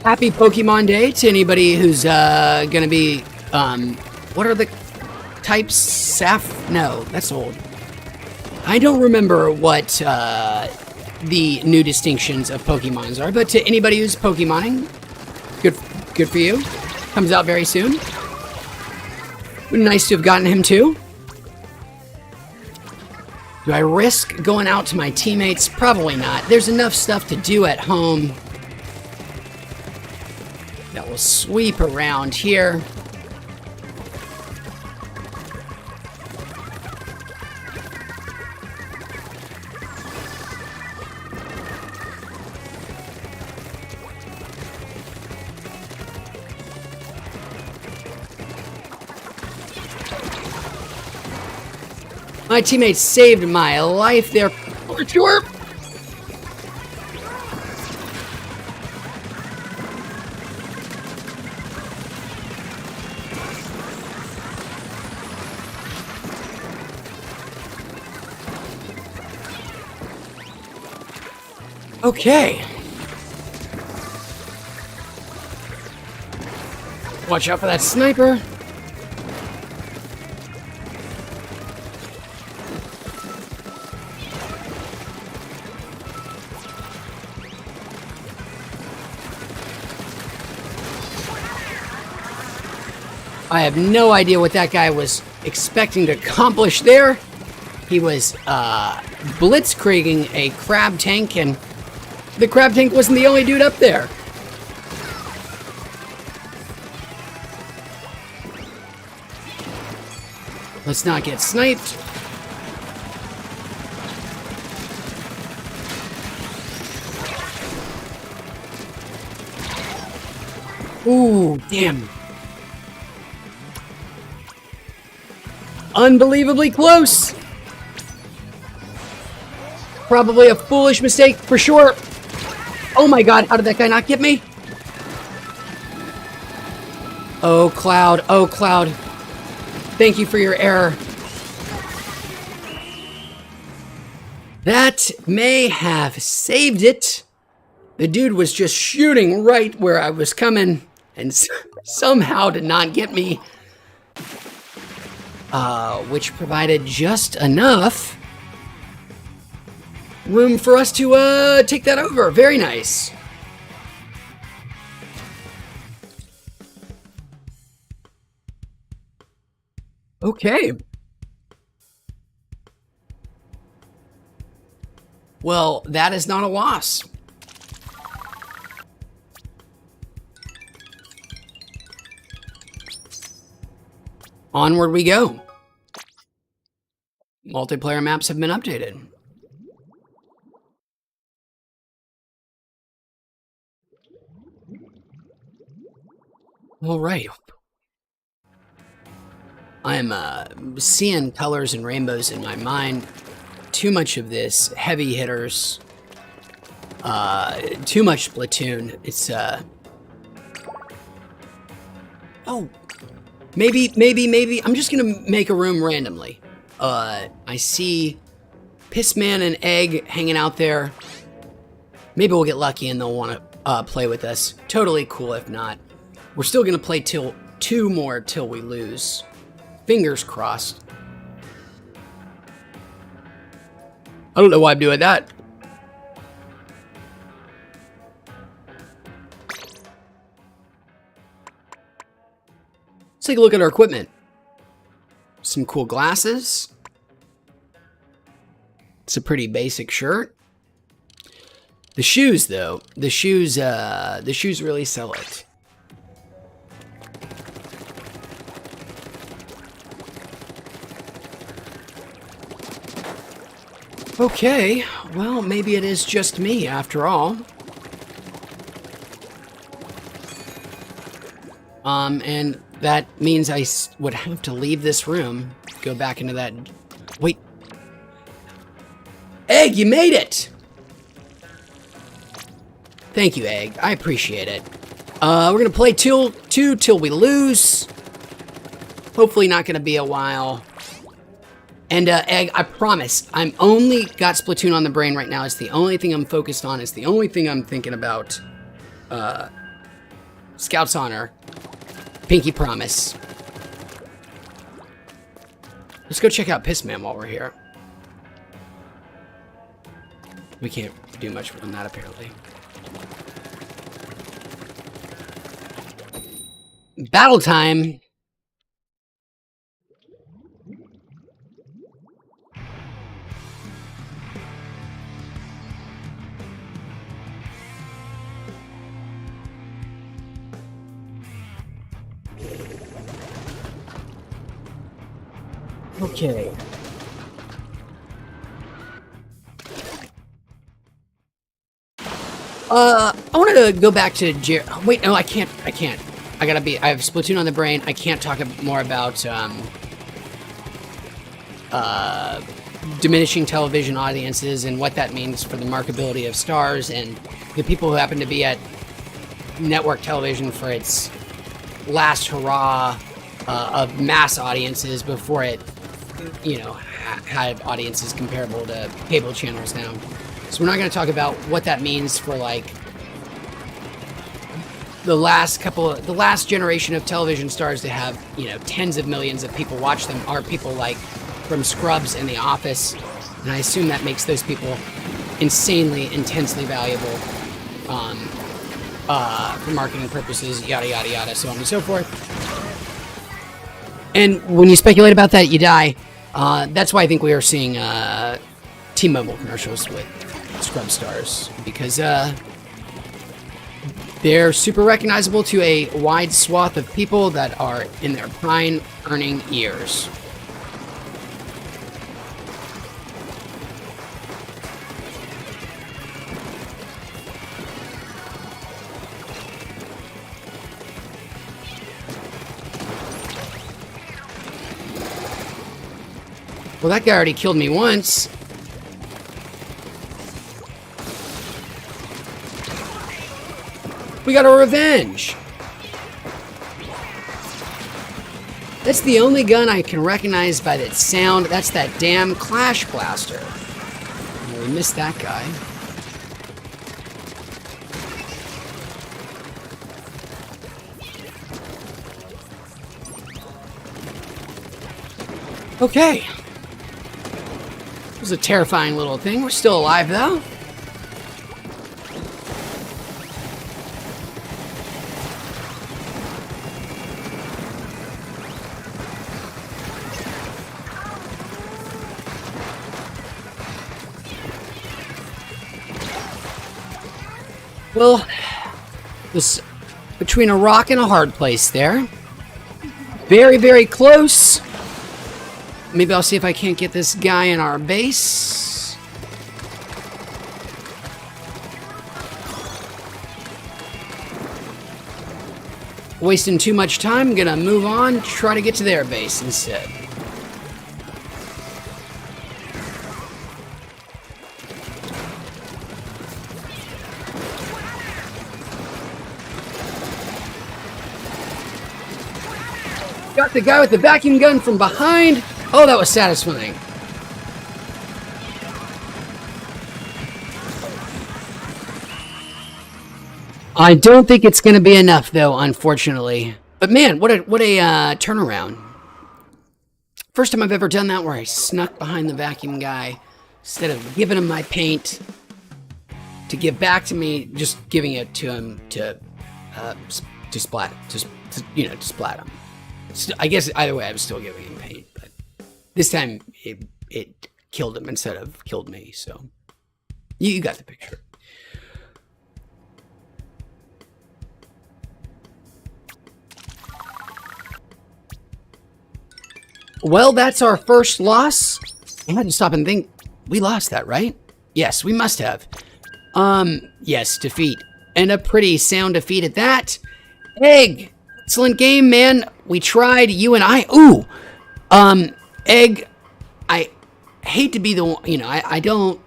Happy Pokemon Day to anybody who's gonna be, what are the types? Saf? No, that's old. I don't remember what the new distinctions of Pokemons are, but to anybody who's Pokemoning, good for you. Comes out very soon. Nice to have gotten him too. Do I risk going out to my teammates? Probably not. There's enough stuff to do at home that will sweep around here. My teammates saved my life there for sure. Okay. Watch out for that sniper. I have no idea what that guy was expecting to accomplish there. He was blitzkrieging a crab tank, and the crab tank wasn't the only dude up there. Let's not get sniped. Ooh, damn. Unbelievably close. Probably a foolish mistake for sure. Oh my god, how did that guy not get me? Oh, Cloud. Oh, Cloud. Thank you for your error. That may have saved it. The dude was just shooting right where I was coming and somehow did not get me. Which provided just enough room for us to take that over. Very nice. Okay. Well, that is not a loss. Onward we go. Multiplayer maps have been updated. All right. I'm seeing colors and rainbows in my mind. Too much of this, heavy hitters. Too much Splatoon. It's oh, maybe. I'm just gonna make a room randomly. I see Pissman and Egg hanging out there. Maybe we'll get lucky and they'll want to play with us. Totally cool if not. We're still gonna play till 2 more till we lose. Fingers crossed. I don't know why I'm doing that. Let's take a look at our equipment. Some cool glasses. It's a pretty basic shirt. The shoes, though, the shoes really sell it. Okay, well, maybe it is just me after all. And that means I would have to leave this room, go back into that... Wait. Egg, you made it! Thank you, Egg. I appreciate it. We're gonna play two till we lose. Hopefully not gonna be a while. And, Egg, I promise, I'm only got Splatoon on the brain right now. It's the only thing I'm focused on. It's the only thing I'm thinking about. Scout's Honor. Pinky promise. Let's go check out Pissman while we're here. We can't do much on that, apparently. Battle time! Okay. I wanted to go back to wait, no, I can't. I have Splatoon on the brain. I can't talk more about, diminishing television audiences and what that means for the marketability of stars and the people who happen to be at network television for its last hurrah of mass audiences before it, you know, had audiences comparable to cable channels now. So we're not going to talk about what that means for, like, the last generation of television stars to have, you know, tens of millions of people watch them are people like from Scrubs and The Office, and I assume that makes those people insanely, intensely valuable for marketing purposes, yada, yada, yada, so on and so forth. And when you speculate about that, you die. That's why I think we are seeing T-Mobile commercials with Scrub stars, because they're super recognizable to a wide swath of people that are in their prime earning years. Well, that guy already killed me once. We got our revenge. That's the only gun I can recognize by that sound. That's that damn Clash Blaster. We missed that guy. Okay. It was a terrifying little thing. We're still alive, though. Well, was between a rock and a hard place there. Very, very close. Maybe I'll see if I can't get this guy in our base. Wasting too much time. Gonna move on, try to get to their base instead. Got the guy with the vacuum gun from behind. Oh, that was satisfying. I don't think it's going to be enough, though, unfortunately. But man, what a turnaround. First time I've ever done that where I snuck behind the vacuum guy instead of giving him my paint to give back to me, just giving it to him to splat, to splat him. I guess either way, I was still giving him paint, but this time it killed him instead of killed me. So you got the picture. Well, that's our first loss. I had to stop and think. We lost that, right? Yes, we must have. Yes, defeat. And a pretty sound defeat at that. Egg! Excellent game, man. We tried, you and I. Ooh! Egg, I hate to be the one, I don't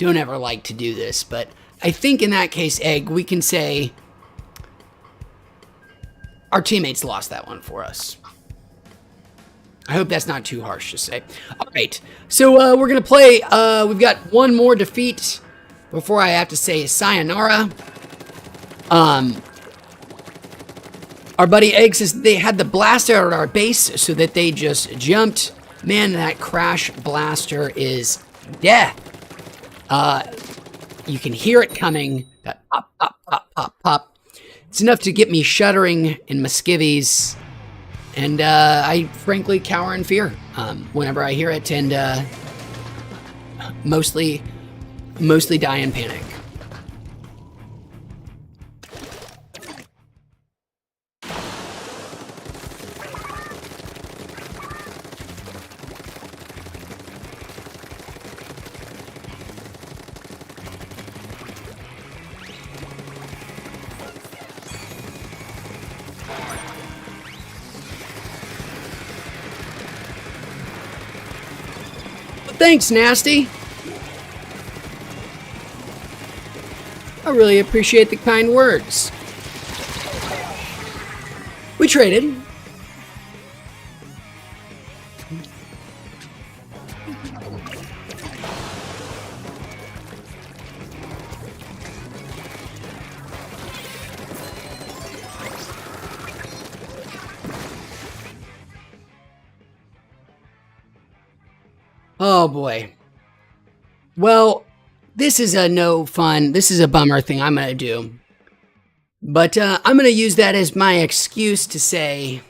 ever like to do this, but I think in that case, Egg, we can say our teammates lost that one for us. I hope that's not too harsh to say. All right, so we're going to play. We've got one more defeat before I have to say sayonara. Our buddy Egg says they had the blaster at our base so that they just jumped. Man, that crash blaster is death. You can hear it coming. That pop, pop, pop, pop, pop. It's enough to get me shuddering in my skivvies. And I frankly cower in fear whenever I hear it, and mostly die in panic. Thanks, Nasty. I really appreciate the kind words. We traded. Oh boy. Well, this is a no fun, this is a bummer thing I'm going to do. But I'm going to use that as my excuse to say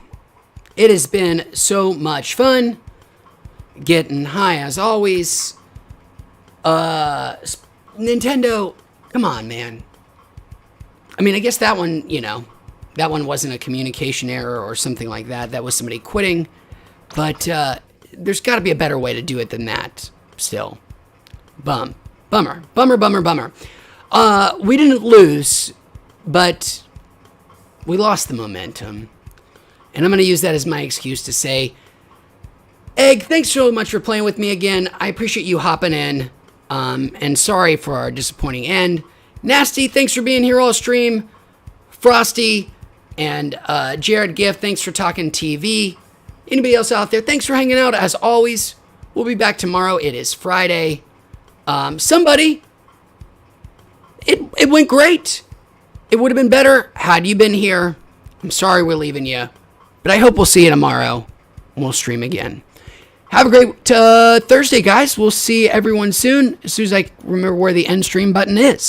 it has been so much fun. Getting high as always. Nintendo, come on, man. I mean, I guess that one, that one wasn't a communication error or something like that. That was somebody quitting. But there's got to be a better way to do it than that still. Bummer. We didn't lose, but we lost the momentum. And I'm going to use that as my excuse to say, Egg, thanks so much for playing with me again. I appreciate you hopping in. And sorry for our disappointing end. Nasty, thanks for being here all stream. Frosty and Jared Gift, thanks for talking TV. Anybody else out there, thanks for hanging out. As always, we'll be back tomorrow. It is Friday. Somebody, it went great. It would have been better had you been here. I'm sorry we're leaving you, but I hope we'll see you tomorrow and we'll stream again. Have a great Thursday, guys. We'll see everyone soon, as soon as I remember where the end stream button is.